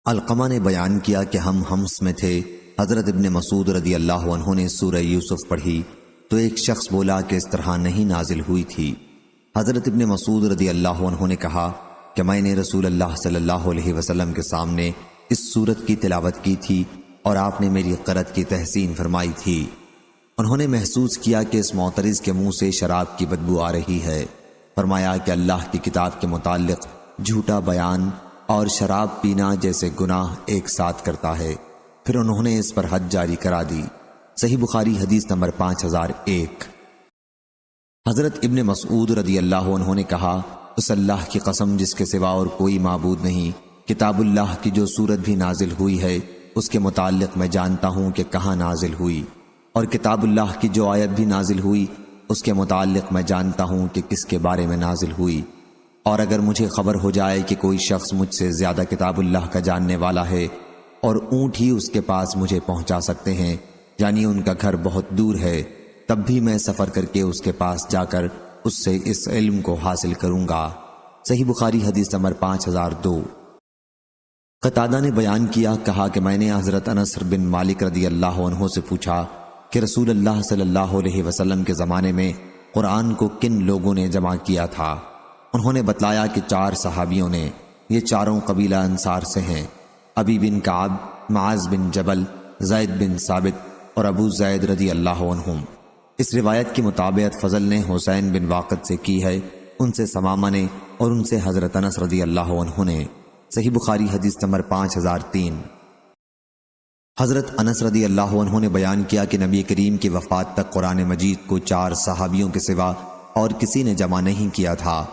علقمہ نے بیان کیا کہ ہم حمص میں تھے، حضرت ابن مسعود رضی اللہ عنہ نے سورہ یوسف پڑھی تو ایک شخص بولا کہ اس طرح نہیں نازل ہوئی تھی۔ حضرت ابن مسعود رضی اللہ عنہ نے کہا کہ میں نے رسول اللہ صلی اللہ علیہ وسلم کے سامنے اس سورت کی تلاوت کی تھی اور آپ نے میری قرأت کی تحسین فرمائی تھی۔ انہوں نے محسوس کیا کہ اس معترض کے منہ سے شراب کی بدبو آ رہی ہے۔ فرمایا کہ اللہ کی کتاب کے متعلق جھوٹا بیان اور شراب پینا جیسے گناہ ایک ساتھ کرتا ہے۔ پھر انہوں نے اس پر حد جاری کرا دی۔ صحیح بخاری حدیث نمبر 5001۔ حضرت ابن مسعود رضی اللہ عنہ نے کہا، اس اللہ کی قسم جس کے سوا اور کوئی معبود نہیں، کتاب اللہ کی جو سورت بھی نازل ہوئی ہے اس کے متعلق میں جانتا ہوں کہ کہاں نازل ہوئی، اور کتاب اللہ کی جو آیت بھی نازل ہوئی اس کے متعلق میں جانتا ہوں کہ کس کے بارے میں نازل ہوئی۔ اور اگر مجھے خبر ہو جائے کہ کوئی شخص مجھ سے زیادہ کتاب اللہ کا جاننے والا ہے اور اونٹ ہی اس کے پاس مجھے پہنچا سکتے ہیں، یعنی ان کا گھر بہت دور ہے، تب بھی میں سفر کر کے اس کے پاس جا کر اس سے اس علم کو حاصل کروں گا۔ صحیح بخاری حدیث نمبر 5002۔ قتادہ نے بیان کیا، کہا کہ میں نے حضرت انس بن مالک رضی اللہ عنہ سے پوچھا کہ رسول اللہ صلی اللہ علیہ وسلم کے زمانے میں قرآن کو کن لوگوں نے جمع کیا تھا؟ انہوں نے بتلایا کہ 4 صحابیوں نے، یہ چاروں قبیلہ انصار سے ہیں، ابی بن کعب، معاذ بن جبل، زید بن ثابت اور ابو زید رضی اللہ عنہم۔ اس روایت کی مطابقت فضل نے حسین بن واقد سے کی ہے، ان سے ثمامہ نے اور ان سے حضرت انس رضی اللہ عنہ نے۔ صحیح بخاری حدیث نمبر 5003۔ حضرت انس رضی اللہ عنہ نے بیان کیا کہ نبی کریم کی وفات تک قرآن مجید کو 4 صحابیوں کے سوا اور کسی نے جمع نہیں کیا تھا۔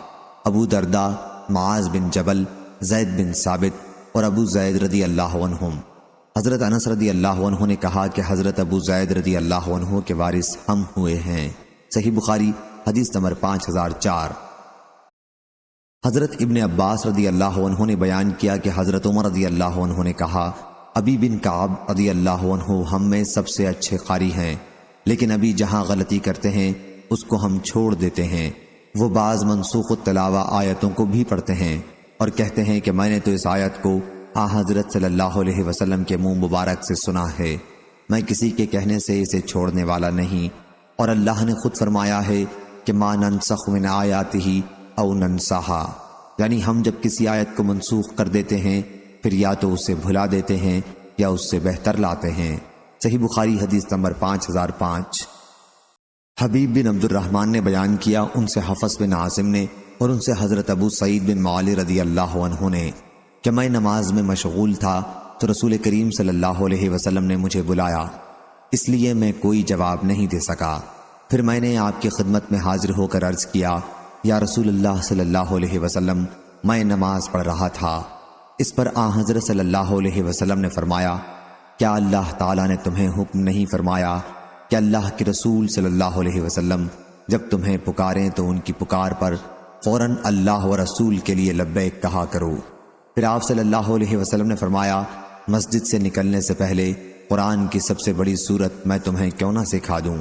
ابو درداء، معاذ بن جبل، زید بن ثابت اور ابو زید رضی اللہ عنہم۔ حضرت انس رضی اللہ عنہ نے کہا کہ حضرت ابو زید رضی اللہ عنہ کے وارث ہم ہوئے ہیں۔ صحیح بخاری حدیث نمبر 5004۔ حضرت ابن عباس رضی اللہ عنہ نے بیان کیا کہ حضرت عمر رضی اللہ عنہ نے کہا، ابی بن کعب رضی اللہ عنہ ہم میں سب سے اچھے قاری ہیں، لیکن ابھی جہاں غلطی کرتے ہیں اس کو ہم چھوڑ دیتے ہیں۔ وہ بعض منسوخ التلاوہ آیتوں کو بھی پڑھتے ہیں اور کہتے ہیں کہ میں نے تو اس آیت کو حضرت صلی اللہ علیہ وسلم کے منہ مبارک سے سنا ہے، میں کسی کے کہنے سے اسے چھوڑنے والا نہیں، اور اللہ نے خود فرمایا ہے کہ ما ننسخ من آیاتہ او ننساہا، یعنی ہم جب کسی آیت کو منسوخ کر دیتے ہیں پھر یا تو اسے بھلا دیتے ہیں یا اس سے بہتر لاتے ہیں۔ صحیح بخاری حدیث نمبر 5005۔ حبیب بن عبد الرحمن نے بیان کیا، ان سے حفص بن عاصم نے اور ان سے حضرت ابو سعید بن معالی رضی اللہ عنہ نے کہ میں نماز میں مشغول تھا تو رسول کریم صلی اللہ علیہ وسلم نے مجھے بلایا، اس لیے میں کوئی جواب نہیں دے سکا۔ پھر میں نے آپ کی خدمت میں حاضر ہو کر عرض کیا، یا رسول اللہ صلی اللہ علیہ وسلم، میں نماز پڑھ رہا تھا۔ اس پر حضرت صلی اللہ علیہ وسلم نے فرمایا، کیا اللہ تعالیٰ نے تمہیں حکم نہیں فرمایا کہ اللہ کے رسول صلی اللہ علیہ وسلم جب تمہیں پکاریں تو ان کی پکار پر فوراً اللہ و رسول کے لیے لبیک کہا کرو۔ پھر آپ صلی اللہ علیہ وسلم نے فرمایا، مسجد سے نکلنے سے پہلے قرآن کی سب سے بڑی سورت میں تمہیں کیوں نہ سکھا دوں؟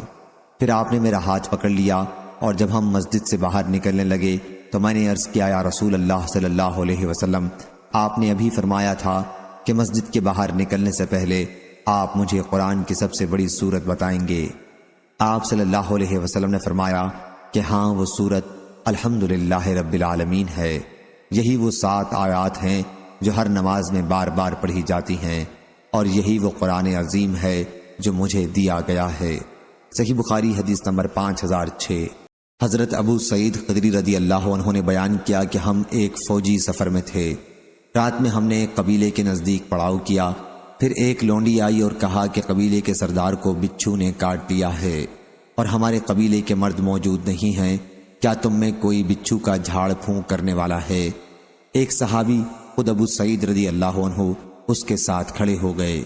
پھر آپ نے میرا ہاتھ پکڑ لیا اور جب ہم مسجد سے باہر نکلنے لگے تو میں نے عرض کیا، یا رسول اللہ صلی اللہ علیہ وسلم، آپ نے ابھی فرمایا تھا کہ مسجد کے باہر نکلنے سے پہلے آپ مجھے قرآن کی سب سے بڑی سورت بتائیں گے۔ آپ صلی اللہ علیہ وسلم نے فرمایا کہ ہاں، وہ سورت الحمدللہ رب العالمین ہے۔ یہی وہ 7 آیات ہیں جو ہر نماز میں بار بار پڑھی جاتی ہیں، اور یہی وہ قرآن عظیم ہے جو مجھے دیا گیا ہے۔ صحیح بخاری حدیث نمبر 5006۔ حضرت ابو سعید خدری رضی اللہ عنہ نے بیان کیا کہ ہم ایک فوجی سفر میں تھے، رات میں ہم نے ایک قبیلے کے نزدیک پڑاؤ کیا، پھر ایک لونڈی آئی اور کہا کہ قبیلے کے سردار کو بچھو نے کاٹ دیا ہے اور ہمارے قبیلے کے مرد موجود نہیں ہیں، کیا تم میں کوئی بچھو کا جھاڑ پھونک کرنے والا ہے؟ ایک صحابی خود ابو سعید رضی اللہ عنہ اس کے ساتھ کھڑے ہو گئے۔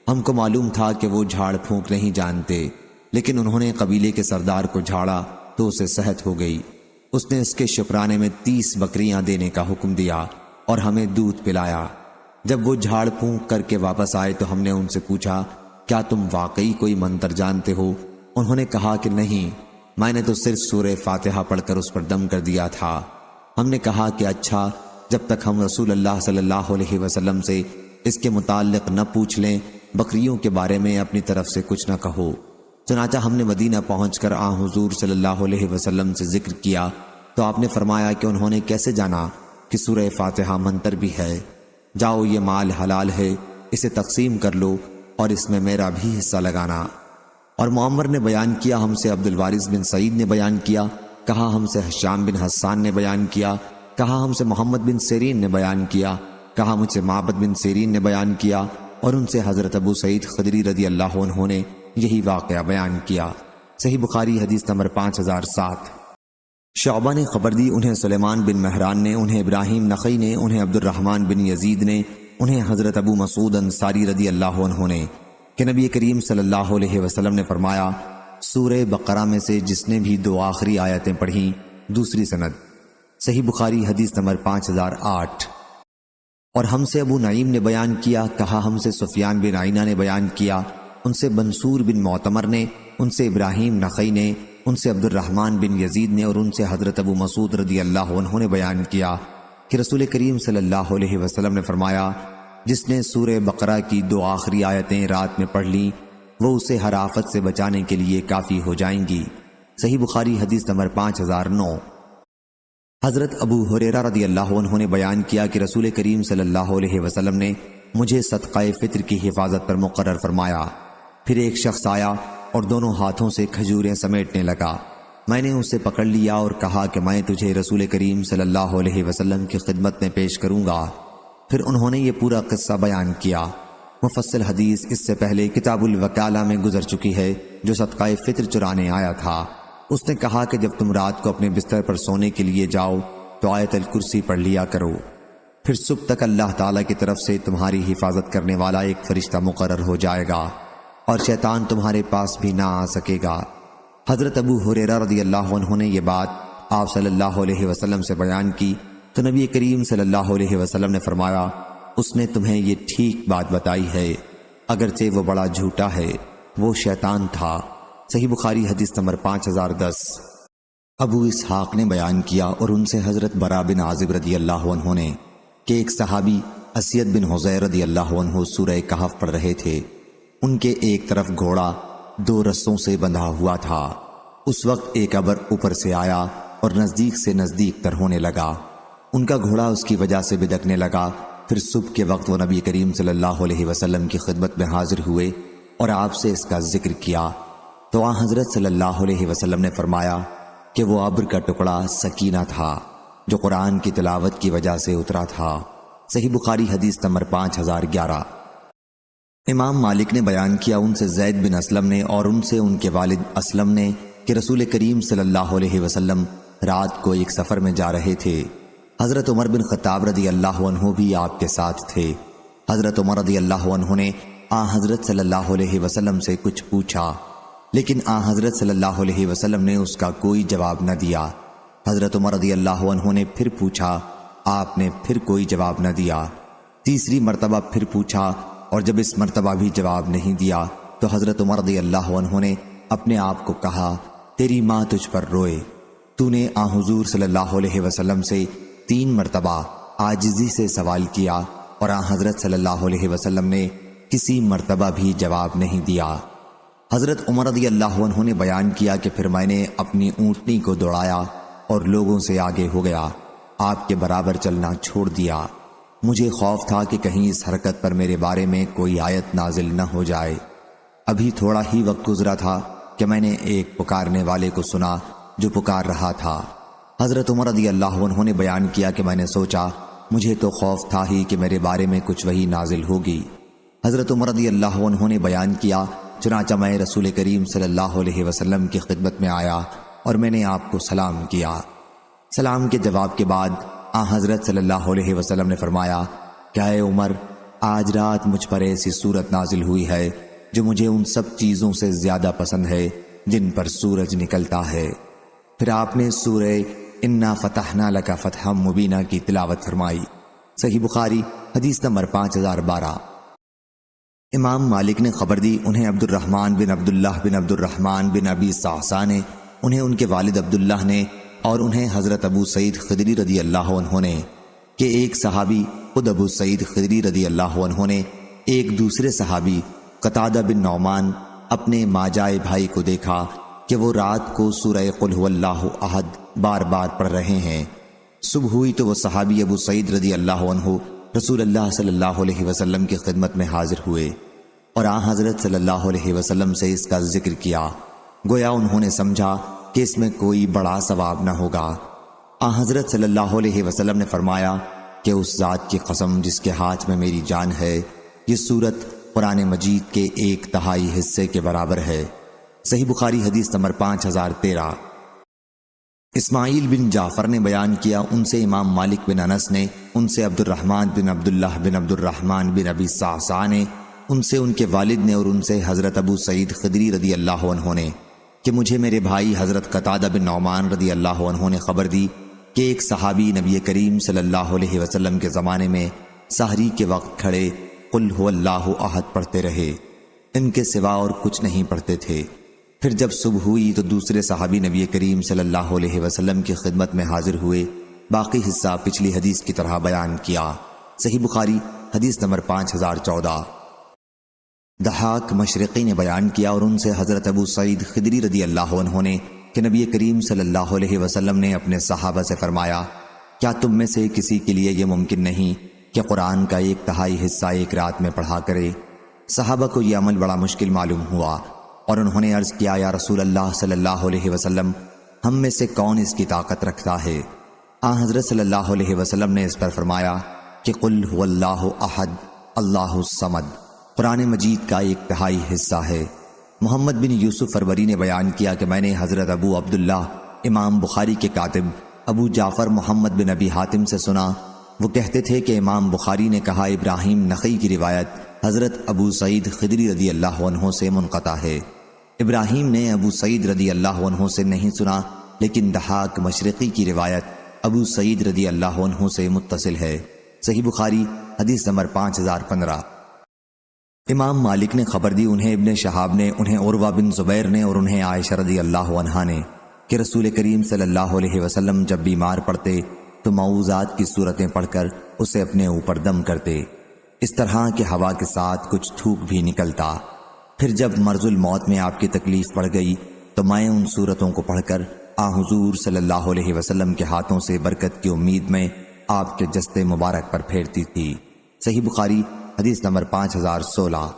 ہم کو معلوم تھا کہ وہ جھاڑ پھونک نہیں جانتے، لیکن انہوں نے قبیلے کے سردار کو جھاڑا تو اسے صحت ہو گئی۔ اس نے اس کے شکرانے میں 30 بکریاں دینے کا حکم دیا اور ہمیں دودھ پلایا۔ جب وہ جھاڑ پھونک کر کے واپس آئے تو ہم نے ان سے پوچھا، کیا تم واقعی کوئی منتر جانتے ہو؟ انہوں نے کہا کہ نہیں، میں نے تو صرف سورہ فاتحہ پڑھ کر اس پر دم کر دیا تھا۔ ہم نے کہا کہ اچھا، جب تک ہم رسول اللہ صلی اللہ علیہ وسلم سے اس کے متعلق نہ پوچھ لیں، بکریوں کے بارے میں اپنی طرف سے کچھ نہ کہو۔ چنانچہ ہم نے مدینہ پہنچ کر حضور صلی اللہ علیہ وسلم سے ذکر کیا تو آپ نے فرمایا کہ انہوں نے کیسے جانا کہ سورہ فاتحہ منتر بھی ہے؟ جاؤ، یہ مال حلال ہے، اسے تقسیم کر لو اور اس میں میرا بھی حصہ لگانا۔ اور معمر نے بیان کیا، ہم سے عبد الوارث بن سعید نے بیان کیا، کہا ہم سے حشام بن حسان نے بیان کیا، کہا ہم سے محمد بن سیرین نے بیان کیا، کہا مجھ سے معبد بن سیرین نے بیان کیا، اور ان سے حضرت ابو سعید خدری رضی اللہ عنہ نے یہی واقعہ بیان کیا۔ صحیح بخاری حدیث نمبر 5007۔ شعبہ نے خبر دی، انہیں سلیمان بن مہران نے، انہیں ابراہیم نخعی نے، انہیں عبد الرحمن بن یزید نے، انہیں حضرت ابو مسعود انصاری رضی اللہ عنہ نے کہ نبی کریم صلی اللہ علیہ وسلم نے فرمایا، سورہ بقرہ میں سے جس نے بھی 2 آخری آیتیں پڑھیں، دوسری سند۔ صحیح بخاری حدیث نمبر 5008۔ اور ہم سے ابو نعیم نے بیان کیا، کہا ہم سے سفیان بن عینہ نے بیان کیا، ان سے منصور بن معتمر نے، ان سے ابراہیم نخعی نے، ان سے عبد الرحمن بن یزید نے، اور ان سے حضرت ابو مسعود رضی اللہ عنہ نے بیان کیا کہ رسول کریم صلی اللہ علیہ وسلم نے فرمایا، جس نے سورہ بقرہ کی 2 آخری آیتیں رات میں پڑھ لیں وہ اسے ہر آفت سے بچانے کے لیے کافی ہو جائیں گی۔ صحیح بخاری حدیث نمبر 5009۔ حضرت ابو ہریرہ رضی اللہ عنہ نے بیان کیا کہ رسول کریم صلی اللہ علیہ وسلم نے مجھے صدقہ فطر کی حفاظت پر مقرر فرمایا۔ پھر ایک شخص آیا اور دونوں ہاتھوں سے کھجوریں سمیٹنے لگا۔ میں نے اسے پکڑ لیا اور کہا کہ میں تجھے رسول کریم صلی اللہ علیہ وسلم کی خدمت میں پیش کروں گا۔ پھر انہوں نے یہ پورا قصہ بیان کیا۔ مفصل حدیث اس سے پہلے کتاب الوکالہ میں گزر چکی ہے۔ جو صدقہ فطر چرانے آیا تھا، اس نے کہا کہ جب تم رات کو اپنے بستر پر سونے کے لیے جاؤ تو آیت الکرسی پڑھ لیا کرو، پھر صبح تک اللہ تعالیٰ کی طرف سے تمہاری حفاظت کرنے والا ایک فرشتہ مقرر ہو جائے گا اور شیطان تمہارے پاس بھی نہ آ سکے گا۔ حضرت ابو ہریرہ رضی اللہ عنہ نے یہ بات آپ صلی اللہ علیہ وسلم سے بیان کی تو نبی کریم صلی اللہ علیہ وسلم نے فرمایا، اس نے تمہیں یہ ٹھیک بات بتائی ہے، اگرچہ وہ بڑا جھوٹا ہے، وہ شیطان تھا۔ صحیح بخاری حدیث نمبر 5010۔ ابو اسحاق نے بیان کیا اور ان سے حضرت برا بن عازب رضی اللہ عنہ نے کہ ایک صحابی اسید بن حذیر رضی اللہ عنہ سورہ کہف پڑھ رہے تھے۔ ان کے ایک طرف گھوڑا 2 رسوں سے بندھا ہوا تھا۔ اس وقت ایک ابر اوپر سے آیا اور نزدیک سے نزدیک تر ہونے لگا۔ ان کا گھوڑا اس کی وجہ سے بدکنے لگا۔ پھر صبح کے وقت وہ نبی کریم صلی اللہ علیہ وسلم کی خدمت میں حاضر ہوئے اور آپ سے اس کا ذکر کیا تو آن حضرت صلی اللہ علیہ وسلم نے فرمایا کہ وہ ابر کا ٹکڑا سکینہ تھا جو قرآن کی تلاوت کی وجہ سے اترا تھا۔ صحیح بخاری حدیث نمبر 5011۔ امام مالک نے بیان کیا، ان سے زید بن اسلم نے اور ان سے ان کے والد اسلم نے کہ رسول کریم صلی اللہ علیہ وسلم رات کو ایک سفر میں جا رہے تھے۔ حضرت عمر بن خطاب رضی اللہ عنہ بھی آپ کے ساتھ تھے۔ حضرت عمر رضی اللہ عنہ نے حضرت صلی اللہ علیہ وسلم سے کچھ پوچھا، لیکن حضرت صلی اللہ علیہ وسلم نے اس کا کوئی جواب نہ دیا۔ حضرت عمر رضی اللہ عنہ نے پھر پوچھا، آپ نے پھر کوئی جواب نہ دیا۔ تیسری مرتبہ پھر پوچھا اور جب اس مرتبہ بھی جواب نہیں دیا تو حضرت عمر رضی اللہ عنہ نے اپنے آپ کو کہا، تیری ماں تجھ پر روئے، تو نے حضور صلی اللہ علیہ وسلم سے 3 مرتبہ عاجزی سے سوال کیا اور حضرت صلی اللہ علیہ وسلم نے کسی مرتبہ بھی جواب نہیں دیا۔ حضرت عمر رضی اللہ عنہ نے بیان کیا کہ پھر میں نے اپنی اونٹنی کو دوڑایا اور لوگوں سے آگے ہو گیا، آپ کے برابر چلنا چھوڑ دیا۔ مجھے خوف تھا کہ کہیں اس حرکت پر میرے بارے میں کوئی آیت نازل نہ ہو جائے۔ ابھی تھوڑا ہی وقت گزرا تھا کہ میں نے ایک پکارنے والے کو سنا جو پکار رہا تھا۔ حضرت عمر رضی اللہ عنہ نے بیان کیا کہ میں نے سوچا مجھے تو خوف تھا ہی کہ میرے بارے میں کچھ وحی نازل ہوگی۔ حضرت عمر رضی اللہ عنہ نے بیان کیا، چنانچہ میں رسول کریم صلی اللہ علیہ وسلم کی خدمت میں آیا اور میں نے آپ کو سلام کیا۔ سلام کے جواب کے بعد حضرت صلی اللہ علیہ وسلم نے فرمایا کہ اے عمر، آج رات مجھ پر ایسی صورت نازل ہوئی ہے جو مجھے ان سب چیزوں سے زیادہ پسند ہے جن پر سورج نکلتا ہے۔ پھر آپ نے سورہ انا فتحنا لک فتحا مبینہ کی تلاوت فرمائی۔ صحیح بخاری حدیث نمبر 5012۔ امام مالک نے خبر دی، انہیں عبد الرحمن بن عبداللہ بن عبد الرحمن بن ابی صعصع نے، انہیں ان کے والد عبداللہ نے اور انہیں حضرت ابو سعید خدری رضی اللہ عنہ نے کہ ایک صحابی خود ابو سعید خدری رضی اللہ عنہ نے ایک دوسرے صحابی قتادہ بن نعمان اپنے ماجائے بھائی کو دیکھا کہ وہ رات کو سورہ قل هو اللہ احد بار بار پڑھ رہے ہیں۔ صبح ہوئی تو وہ صحابی ابو سعید رضی اللہ عنہ رسول اللہ صلی اللہ علیہ وسلم کی خدمت میں حاضر ہوئے اور آن حضرت صلی اللہ علیہ وسلم سے اس کا ذکر کیا، گویا انہوں نے سمجھا کہ اس میں کوئی بڑا ثواب نہ ہوگا۔ آن حضرت صلی اللہ علیہ وسلم نے فرمایا کہ اس ذات کی قسم جس کے ہاتھ میں میری جان ہے، یہ سورت قرآن مجید کے 1/3 حصے کے برابر ہے۔ صحیح بخاری حدیث نمبر 5013۔ اسماعیل بن جعفر نے بیان کیا، ان سے امام مالک بن انس نے، ان سے عبد الرحمن بن عبداللہ بن عبد الرحمن بن ابی صعصع نے، ان سے ان کے والد نے اور ان سے حضرت ابو سعید خدری رضی اللہ عنہ نے کہ مجھے میرے بھائی حضرت قتادہ بن نعمان رضی اللہ عنہ نے خبر دی کہ ایک صحابی نبی کریم صلی اللہ علیہ وسلم کے زمانے میں سحری کے وقت کھڑے قل هو اللہ احد پڑھتے رہے، ان کے سوا اور کچھ نہیں پڑھتے تھے۔ پھر جب صبح ہوئی تو دوسرے صحابی نبی کریم صلی اللہ علیہ وسلم کی خدمت میں حاضر ہوئے، باقی حصہ پچھلی حدیث کی طرح بیان کیا۔ صحیح بخاری حدیث نمبر 5014۔ ضحاک مشرقی نے بیان کیا اور ان سے حضرت ابو سعید خدری رضی اللہ عنہ نے کہ نبی کریم صلی اللہ علیہ وسلم نے اپنے صحابہ سے فرمایا، کیا تم میں سے کسی کے لیے یہ ممکن نہیں کہ قرآن کا 1/3 حصہ ایک رات میں پڑھا کرے؟ صحابہ کو یہ عمل بڑا مشکل معلوم ہوا اور انہوں نے عرض کیا، یا رسول اللہ صلی اللہ علیہ وسلم، ہم میں سے کون اس کی طاقت رکھتا ہے؟ آن حضرت صلی اللہ علیہ وسلم نے اس پر فرمایا کہ قل هو اللہ احد اللہ الصمد قرآن مجید کا 1/3 حصہ ہے۔ محمد بن یوسف فروری نے بیان کیا کہ میں نے حضرت ابو عبداللہ امام بخاری کے کاتب ابو جعفر محمد بن ابی حاتم سے سنا، وہ کہتے تھے کہ امام بخاری نے کہا ابراہیم نخعی کی روایت حضرت ابو سعید خدری رضی اللہ عنہ سے منقطع ہے۔ ابراہیم نے ابو سعید رضی اللہ عنہ سے نہیں سنا، لیکن ضحاک مشرقی کی روایت ابو سعید رضی اللہ عنہ سے متصل ہے۔ صحیح بخاری حدیث نمبر 5015۔ امام مالک نے خبر دی، انہیں ابن شہاب نے، انہیں عروہ بن زبیر نے اور انہیں عائشہ رضی اللہ عنہا نے کہ رسول کریم صلی اللہ علیہ وسلم جب بیمار پڑتے تو معوذات کی صورتیں پڑھ کر اسے اپنے اوپر دم کرتے، اس طرح کہ ہوا کے ساتھ کچھ تھوک بھی نکلتا۔ پھر جب مرض الموت میں آپ کی تکلیف پڑ گئی تو میں ان صورتوں کو پڑھ کر حضور صلی اللہ علیہ وسلم کے ہاتھوں سے برکت کی امید میں آپ کے جسد مبارک پر پھیرتی تھی۔ صحیح بخاری حدیث نمبر 5016۔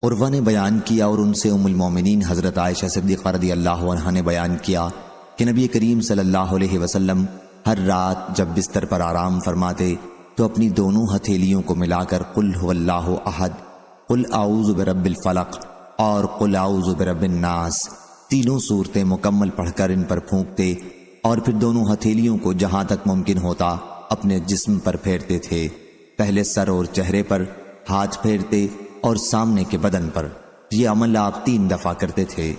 عروہ نے بیان کیا اور ان سے ام المومنین حضرت عائشہ صدیقہ رضی اللہ عنہا نے بیان کیا کہ نبی کریم صلی اللہ علیہ وسلم ہر رات جب بستر پر آرام فرماتے تو اپنی دونوں ہتھیلیوں کو ملا کر قل هو اللہ احد، قل اعوذ برب الفلق اور قل اعوذ برب الناس تینوں صورتیں مکمل پڑھ کر ان پر پھونکتے اور پھر دونوں ہتھیلیوں کو جہاں تک ممکن ہوتا اپنے جسم پر پھیرتے تھے، پہلے سر اور چہرے پر، ہاتھ پھیرتے اور سامنے کے بدن پر۔ یہ عمل آپ 3 دفعہ کرتے تھے۔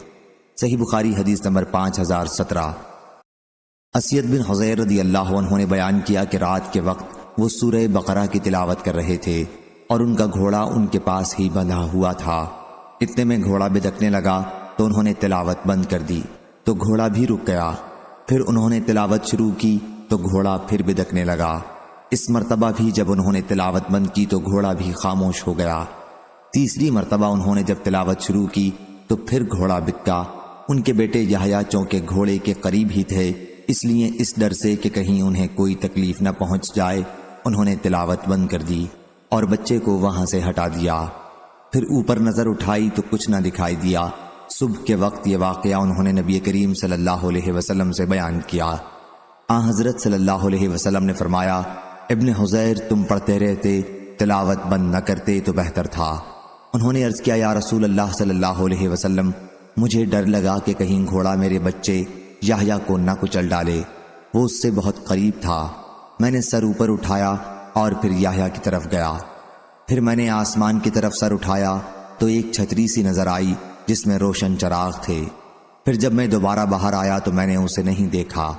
صحیح بخاری حدیث نمبر 5017۔ اسید بن حضیر رضی اللہ عنہ نے بیان کیا کہ رات کے وقت وہ سورہ بقرہ کی تلاوت کر رہے تھے اور ان کا گھوڑا ان کے پاس ہی بندھا ہوا تھا۔ اتنے میں گھوڑا بدکنے لگا تو انہوں نے تلاوت بند کر دی تو گھوڑا بھی رک گیا، پھر انہوں نے تلاوت شروع کی تو گھوڑا پھر بدکنے لگا، اس مرتبہ بھی جب انہوں نے تلاوت بند کی تو گھوڑا بھی خاموش ہو گیا، تیسری مرتبہ انہوں نے جب تلاوت شروع کی تو پھر گھوڑا بکا۔ ان کے بیٹے یحییٰ چونکہ گھوڑے کے قریب ہی تھے، اس لیے اس ڈر سے کہ کہیں انہیں کوئی تکلیف نہ پہنچ جائے انہوں نے تلاوت بند کر دی اور بچے کو وہاں سے ہٹا دیا۔ پھر اوپر نظر اٹھائی تو کچھ نہ دکھائی دیا۔ صبح کے وقت یہ واقعہ انہوں نے نبی کریم صلی اللہ علیہ وسلم سے بیان کیا۔ حضرت صلی اللہ علیہ وسلم نے فرمایا، ابن حضیر تم پڑھتے رہتے، تلاوت بند نہ کرتے تو بہتر تھا۔ انہوں نے عرض کیا، یا رسول اللہ صلی اللہ علیہ وسلم، مجھے ڈر لگا کہ کہیں گھوڑا میرے بچے یحییٰ کو نہ کچل ڈالے، وہ اس سے بہت قریب تھا۔ میں نے سر اوپر اٹھایا اور پھر یحییٰ کی طرف گیا، پھر میں نے آسمان کی طرف سر اٹھایا تو ایک چھتری سی نظر آئی جس میں روشن چراغ تھے، پھر جب میں دوبارہ باہر آیا تو میں نے اسے نہیں دیکھا۔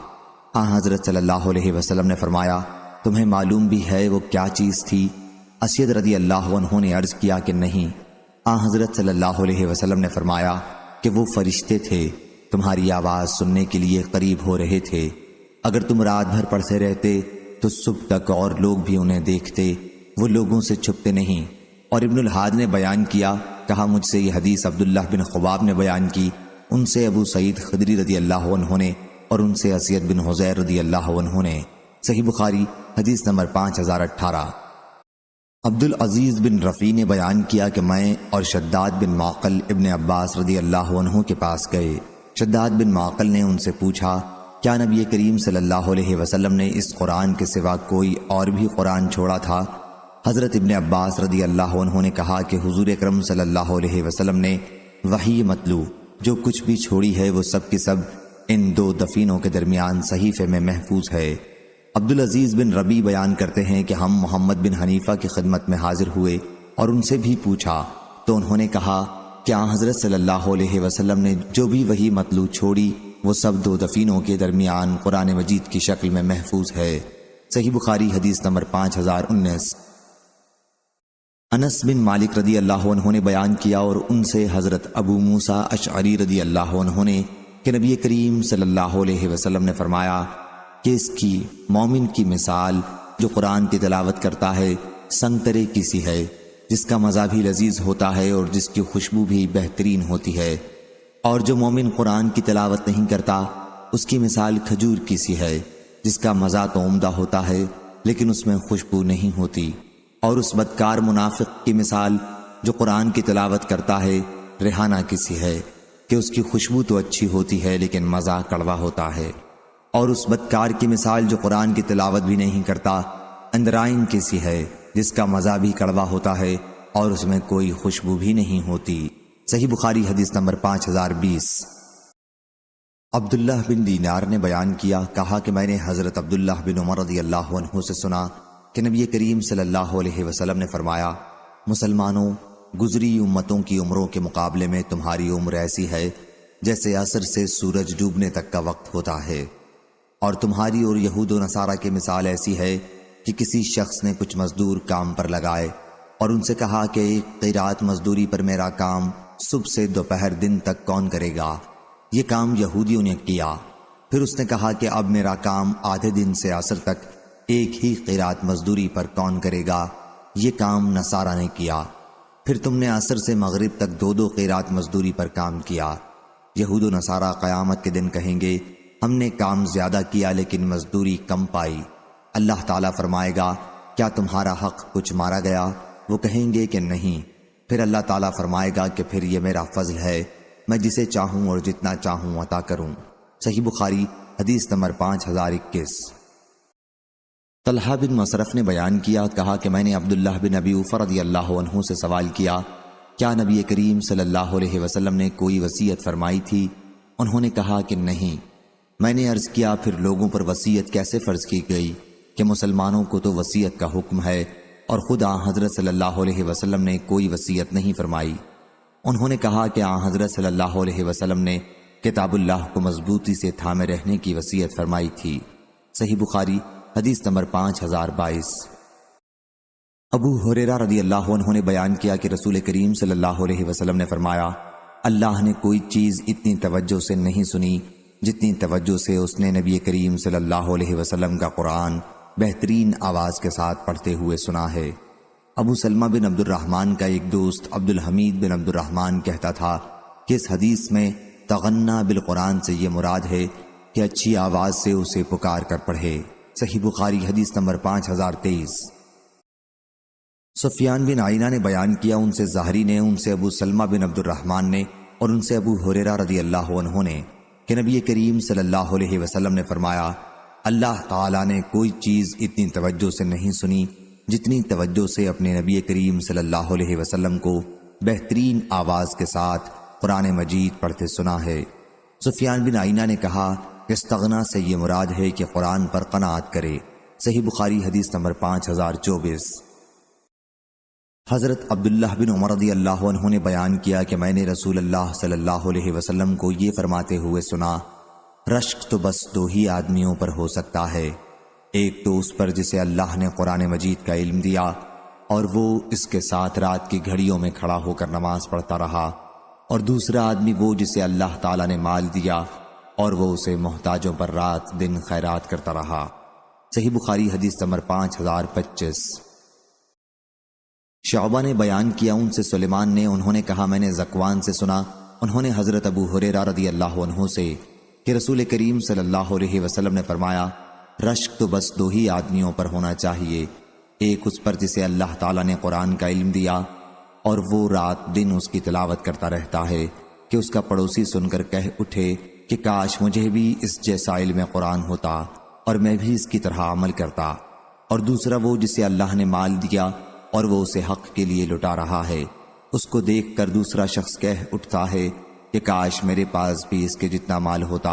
حضرت صلی اللہ علیہ وسلم نے فرمایا، تمہیں معلوم بھی ہے وہ کیا چیز تھی؟ اسید رضی اللہ عنہ نے عرض کیا کہ نہیں۔ حضرت صلی اللہ علیہ وسلم نے فرمایا کہ وہ فرشتے تھے، تمہاری آواز سننے کے لیے قریب ہو رہے تھے، اگر تم رات بھر پڑھتے رہتے تو صبح تک اور لوگ بھی انہیں دیکھتے، وہ لوگوں سے چھپتے نہیں۔ اور ابن الحاد نے بیان کیا، کہا مجھ سے یہ حدیث عبداللہ بن خباب نے بیان کی، ان سے ابو سعید خدری رضی اللہ عنہ نے، اور ان سے اسید بن حضیر رضی اللہ عنہ نے۔ صحیح بخاری حدیث نمبر 5018۔ عبدالعزیز بن رفیع نے بیان کیا کہ میں اور شداد بن معقل ابن عباس رضی اللہ عنہ کے پاس گئے۔ شداد بن معقل نے ان سے پوچھا، کیا نبی کریم صلی اللہ علیہ وسلم نے اس قرآن کے سوا کوئی اور بھی قرآن چھوڑا تھا؟ حضرت ابن عباس رضی اللہ عنہ نے کہا کہ حضور اکرم صلی اللہ علیہ وسلم نے وحی متلو جو کچھ بھی چھوڑی ہے وہ سب کی سب ان دو دفینوں کے درمیان صحیفے میں محفوظ ہے۔ عبدالعزیز بن ربیع بیان کرتے ہیں کہ ہم محمد بن حنیفہ کی خدمت میں حاضر ہوئے اور ان سے بھی پوچھا تو انہوں نے کہا کہ حضرت صلی اللہ علیہ وسلم نے جو بھی وحی متلو چھوڑی وہ سب دو دفینوں کے درمیان قرآن مجید کی شکل میں محفوظ ہے۔ صحیح بخاری حدیث نمبر 5019۔ انس بن مالک رضی اللہ عنہ نے بیان کیا اور ان سے حضرت ابو موسیٰ اشعری رضی اللہ عنہ نے کہ نبی کریم صلی اللہ علیہ وسلم نے فرمایا کہ اس کی مومن کی مثال جو قرآن کی تلاوت کرتا ہے سنگترے کی سی ہے، جس کا مزہ بھی لذیذ ہوتا ہے اور جس کی خوشبو بھی بہترین ہوتی ہے، اور جو مومن قرآن کی تلاوت نہیں کرتا اس کی مثال کھجور کی سی ہے، جس کا مزہ تو عمدہ ہوتا ہے لیکن اس میں خوشبو نہیں ہوتی، اور اس بدکار منافق کی مثال جو قرآن کی تلاوت کرتا ہے ریحانہ کی سی ہے کہ اس کی خوشبو تو اچھی ہوتی ہے لیکن مزہ کڑوا ہوتا ہے، اور اس بدکار کی مثال جو قرآن کی تلاوت بھی نہیں کرتا اندرائن کی سی ہے جس کا مزہ بھی کڑوا ہوتا ہے اور اس میں کوئی خوشبو بھی نہیں ہوتی۔ صحیح بخاری حدیث نمبر 5020۔ عبداللہ بن دینار نے بیان کیا، کہا کہ میں نے حضرت عبداللہ بن عمر رضی اللہ عنہ سے سنا کہ نبی کریم صلی اللہ علیہ وسلم نے فرمایا، مسلمانوں، گزری امتوں کی عمروں کے مقابلے میں تمہاری عمر ایسی ہے جیسے عصر سے سورج ڈوبنے تک کا وقت ہوتا ہے، اور تمہاری اور یہود و نصارہ کی مثال ایسی ہے کہ کسی شخص نے کچھ مزدور کام پر لگائے اور ان سے کہا کہ ایک قیرات مزدوری پر میرا کام صبح سے دوپہر دن تک کون کرے گا؟ یہ کام یہودیوں نے کیا۔ پھر اس نے کہا کہ اب میرا کام آدھے دن سے عصر تک ایک ہی قیرات مزدوری پر کون کرے گا؟ یہ کام نصارہ نے کیا۔ پھر تم نے عصر سے مغرب تک دو دو قیرات مزدوری پر کام کیا۔ یہود و نصارہ قیامت کے دن کہیں گے ہم نے کام زیادہ کیا لیکن مزدوری کم پائی۔ اللہ تعالیٰ فرمائے گا کیا تمہارا حق کچھ مارا گیا؟ وہ کہیں گے کہ نہیں۔ پھر اللہ تعالیٰ فرمائے گا کہ پھر یہ میرا فضل ہے، میں جسے چاہوں اور جتنا چاہوں عطا کروں۔ صحیح بخاری حدیث نمبر 5021۔ طلحہ بن مصرف نے بیان کیا، کہا کہ میں نے عبداللہ بن ابی اوفہ رضی اللہ عنہ سے سوال کیا، کیا نبی کریم صلی اللہ علیہ وسلم نے کوئی وصیت فرمائی تھی؟ انہوں نے کہا کہ نہیں۔ میں نے عرض کیا پھر لوگوں پر وصیت کیسے فرض کی گئی کہ مسلمانوں کو تو وصیت کا حکم ہے اور خدا حضرت صلی اللہ علیہ وسلم نے کوئی وصیت نہیں فرمائی؟ انہوں نے کہا کہ حضرت صلی اللہ علیہ وسلم نے کتاب اللہ کو مضبوطی سے تھامے رہنے کی وصیت فرمائی تھی۔ صحیح بخاری حدیث نمبر 5022۔ ابو ہریرہ رضی اللہ عنہ نے بیان کیا کہ رسول کریم صلی اللہ علیہ وسلم نے فرمایا، اللہ نے کوئی چیز اتنی توجہ سے نہیں سنی جتنی توجہ سے اس نے نبی کریم صلی اللہ علیہ وسلم کا قرآن بہترین آواز کے ساتھ پڑھتے ہوئے سنا ہے۔ ابو سلمہ بن عبد الرحمن کا ایک دوست عبد الحمید بن عبد الرحمن کہتا تھا کہ اس حدیث میں تغنّا بالقرآن سے یہ مراد ہے کہ اچھی آواز سے اسے پکار کر پڑھے۔ صحیح بخاری حدیث نمبر 5023۔ سفیان بن عینہ نے بیان کیا، ان سے زہری نے، ان سے ابو سلمہ بن عبد الرحمن نے اور ان سے ابو ہریرہ رضی اللہ عنہ نے کہ نبی کریم صلی اللہ علیہ وسلم نے فرمایا، اللہ تعالیٰ نے کوئی چیز اتنی توجہ سے نہیں سنی جتنی توجہ سے اپنے نبی کریم صلی اللہ علیہ وسلم کو بہترین آواز کے ساتھ قرآن مجید پڑھتے سنا ہے۔ سفیان بن عینہ نے کہا، استغنا سے یہ مراد ہے کہ قرآن پر قناعت کرے۔ صحیح بخاری حدیث نمبر 5024۔ حضرت عبداللہ بن عمر رضی اللہ عنہ نے بیان کیا کہ میں نے رسول اللہ صلی اللہ علیہ وسلم کو یہ فرماتے ہوئے سنا، رشک تو بس دو ہی آدمیوں پر ہو سکتا ہے، ایک تو اس پر جسے اللہ نے قرآن مجید کا علم دیا اور وہ اس کے ساتھ رات کی گھڑیوں میں کھڑا ہو کر نماز پڑھتا رہا، اور دوسرا آدمی وہ جسے اللہ تعالیٰ نے مال دیا اور وہ اسے محتاجوں پر رات دن خیرات کرتا رہا۔ صحیح بخاری حدیث نمبر 5025۔ شعبہ نے بیان کیا ان سے سلیمان نے، انہوں نے کہا میں نے ذکوان سے سنا، انہوں نے حضرت ابو ہریرہ رضی اللہ عنہ سے کہ رسول کریم صلی اللہ علیہ وسلم نے فرمایا رشک تو بس دو ہی آدمیوں پر ہونا چاہیے، ایک اس پر جسے اللہ تعالیٰ نے قرآن کا علم دیا اور وہ رات دن اس کی تلاوت کرتا رہتا ہے کہ اس کا پڑوسی سن کر کہہ اٹھے کہ کاش مجھے بھی اس جیسا علم قرآن ہوتا اور میں بھی اس کی طرح عمل کرتا، اور دوسرا وہ جسے اللہ نے مال دیا اور وہ اسے حق کے لیے لٹا رہا ہے، اس کو دیکھ کر دوسرا شخص کہہ اٹھتا ہے کہ کاش میرے پاس بھی اس کے جتنا مال ہوتا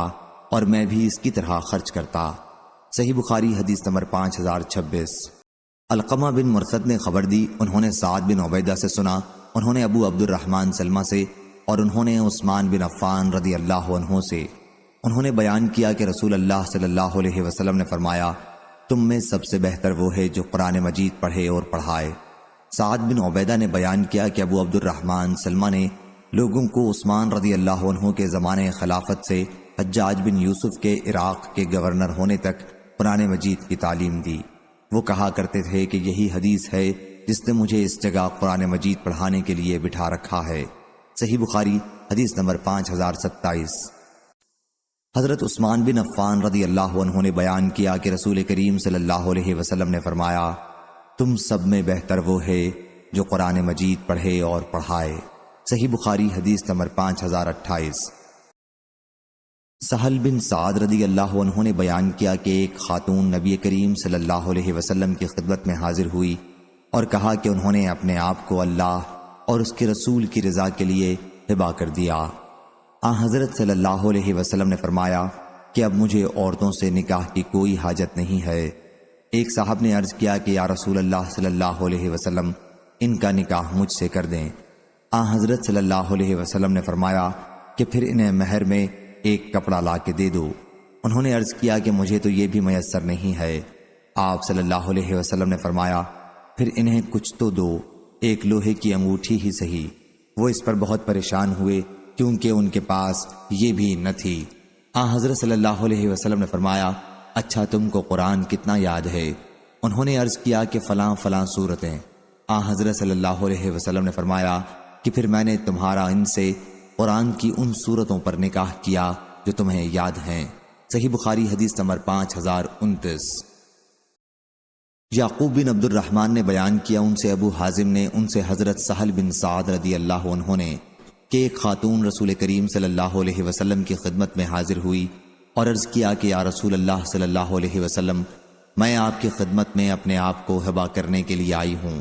اور میں بھی اس کی طرح خرچ کرتا۔ صحیح بخاری حدیث نمبر 5026۔ علقمہ بن مرثد نے خبر دی، انہوں نے سعد بن عبیدہ سے سنا، انہوں نے ابو عبد الرحمن سلمہ سے، اور انہوں نے عثمان بن عفان رضی اللہ عنہ سے، انہوں نے بیان کیا کہ رسول اللہ صلی اللہ علیہ وسلم نے فرمایا تم میں سب سے بہتر وہ ہے جو قرآن مجید پڑھے اور پڑھائے۔ سعد بن عبیدہ نے بیان کیا کہ ابو عبد الرحمن سلمہ نے لوگوں کو عثمان رضی اللہ عنہ کے زمانے خلافت سے حجاج بن یوسف کے عراق کے گورنر ہونے تک قرآن مجید کی تعلیم دی۔ وہ کہا کرتے تھے کہ یہی حدیث ہے جس نے مجھے اس جگہ قرآن مجید پڑھانے کے لیے بٹھا رکھا ہے۔ صحیح بخاری حدیث نمبر 5027۔ حضرت عثمان بن عفان رضی اللہ عنہ نے بیان کیا کہ رسول کریم صلی اللہ علیہ وسلم نے فرمایا تم سب میں بہتر وہ ہے جو قرآن مجید پڑھے اور پڑھائے۔ صحیح بخاری حدیث نمبر 5028۔ سہل بن سعد رضی اللہ عنہ نے بیان کیا کہ ایک خاتون نبی کریم صلی اللہ علیہ وسلم کی خدمت میں حاضر ہوئی اور کہا کہ انہوں نے اپنے آپ کو اللہ اور اس کے رسول کی رضا کے لیے ہبہ کر دیا۔ حضرت صلی اللہ علیہ وسلم نے فرمایا کہ اب مجھے عورتوں سے نکاح کی کوئی حاجت نہیں ہے۔ ایک صاحب نے عرض کیا کہ یا رسول اللہ صلی اللہ علیہ وسلم ان کا نکاح مجھ سے کر دیں۔ حضرت صلی اللہ علیہ وسلم نے فرمایا کہ پھر انہیں مہر میں ایک کپڑا لا کے دے دو۔ انہوں نے عرض کیا کہ مجھے تو یہ بھی میسر نہیں ہے۔ آپ صلی اللہ علیہ وسلم نے فرمایا پھر انہیں کچھ تو دو، ایک لوہے کی انگوٹھی ہی صحیح۔ وہ اس پر بہت پریشان ہوئے کیونکہ ان کے پاس یہ بھی نہ تھی۔ حضرت صلی اللہ علیہ وسلم نے فرمایا اچھا تم کو قرآن کتنا یاد ہے؟ انہوں نے عرض کیا کہ فلاں فلاں صورتیں۔ حضرت صلی اللہ علیہ وسلم نے فرمایا کہ پھر میں نے تمہارا ان سے قرآن کی ان صورتوں پر نکاح کیا جو تمہیں یاد ہیں۔ صحیح بخاری حدیث نمبر 5029۔ یعقوب بن عبد الرحمن نے بیان کیا ان سے ابو حازم نے، ان سے حضرت سہل بن سعد رضی اللہ عنہ نے کہ ایک خاتون رسول کریم صلی اللہ علیہ وسلم کی خدمت میں حاضر ہوئی اور عرض کیا کہ یا رسول اللہ صلی اللہ علیہ وسلم میں آپ کی خدمت میں اپنے آپ کو ہبہ کرنے کے لیے آئی ہوں۔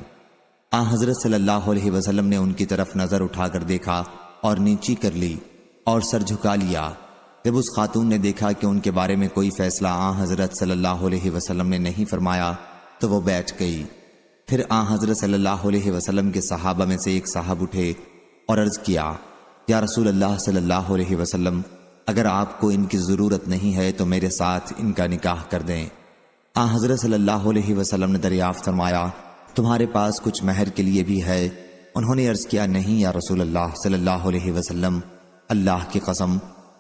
حضرت صلی اللہ علیہ وسلم نے ان کی طرف نظر اٹھا کر دیکھا اور نیچی کر لی اور سر جھکا لیا۔ جب اس خاتون نے دیکھا کہ ان کے بارے میں کوئی فیصلہ حضرت صلی اللہ علیہ وسلم نے نہیں فرمایا تو وہ بیٹھ گئی۔ پھر حضرت صلی اللہ علیہ وسلم کے صحابہ میں سے ایک صاحب اٹھے اور عرض کیا یا رسول اللہ صلی اللہ علیہ وسلم اگر آپ کو ان کی ضرورت نہیں ہے تو میرے ساتھ ان کا نکاح کر دیں۔ حضرت صلی اللہ علیہ وسلم نے دریافت فرمایا تمہارے پاس کچھ مہر کے لیے بھی ہے؟ انہوں نے عرض کیا نہیں یا رسول اللہ صلی اللہ علیہ وسلم، اللہ کی قسم۔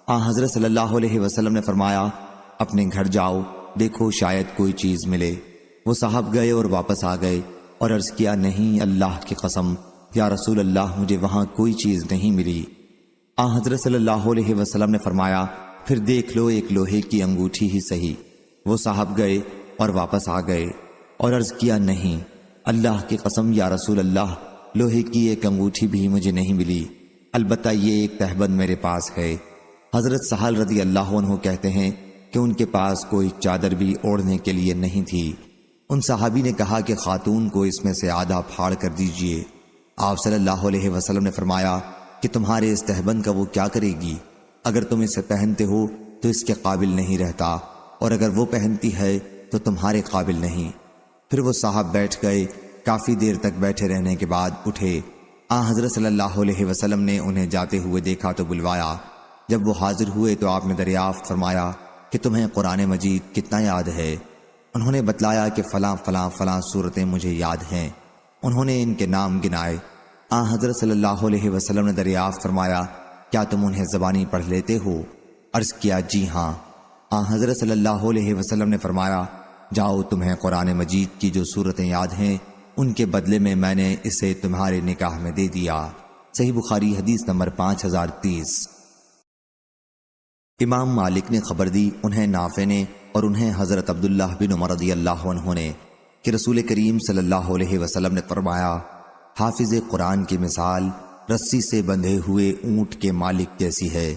حضرت صلی اللہ علیہ وسلم نے فرمایا اپنے گھر جاؤ، دیکھو شاید کوئی چیز ملے۔ وہ صاحب گئے اور واپس آ گئے اور عرض کیا نہیں اللہ کی قسم یا رسول اللہ مجھے وہاں کوئی چیز نہیں ملی۔ حضرت صلی اللہ علیہ وسلم نے فرمایا پھر دیکھ لو ایک لوہے کی انگوٹھی ہی صحیح۔ وہ صاحب گئے اور واپس آ گئے اور عرض کیا نہیں اللہ کی قسم یا رسول اللہ لوہے کی ایک انگوٹھی بھی مجھے نہیں ملی، البتہ یہ ایک تہبند میرے پاس ہے۔ حضرت سہل رضی اللہ عنہ کہتے ہیں کہ ان کے پاس کوئی چادر بھی اوڑھنے کے لیے نہیں تھی۔ ان صحابی نے کہا کہ خاتون کو اس میں سے آدھا پھاڑ کر دیجئے۔ آپ صلی اللہ علیہ وسلم نے فرمایا کہ تمہارے اس تہبند کا وہ کیا کرے گی؟ اگر تم اسے پہنتے ہو تو اس کے قابل نہیں رہتا، اور اگر وہ پہنتی ہے تو تمہارے قابل نہیں۔ پھر وہ صاحب بیٹھ گئے، کافی دیر تک بیٹھے رہنے کے بعد اٹھے۔ حضرت صلی اللہ علیہ وسلم نے انہیں جاتے ہوئے دیکھا تو بلوایا۔ جب وہ حاضر ہوئے تو آپ نے دریافت فرمایا کہ تمہیں قرآن مجید کتنا یاد ہے؟ انہوں نے بتلایا کہ فلاں فلاں فلاں صورتیں مجھے یاد ہیں۔ انہوں نے ان کے نام گنائے۔ حضرت صلی اللہ علیہ وسلم نے دریافت فرمایا کیا تم انہیں زبانی پڑھ لیتے ہو؟ عرض کیا جی ہاں۔ حضرت صلی اللہ علیہ وسلم نے فرمایا جاؤ تمہیں قرآن مجید کی جو صورتیں یاد ہیں ان کے بدلے میں نے اسے تمہارے نکاح میں دے دیا۔ صحیح بخاری حدیث نمبر 5030۔ امام مالک نے خبر دی، انہیں نافع نے اور انہیں حضرت عبداللہ بن عمر رضی اللہ عنہ نے کہ رسول کریم صلی اللہ علیہ وسلم نے فرمایا، حافظ قرآن کی مثال رسی سے بندھے ہوئے اونٹ کے مالک جیسی ہے،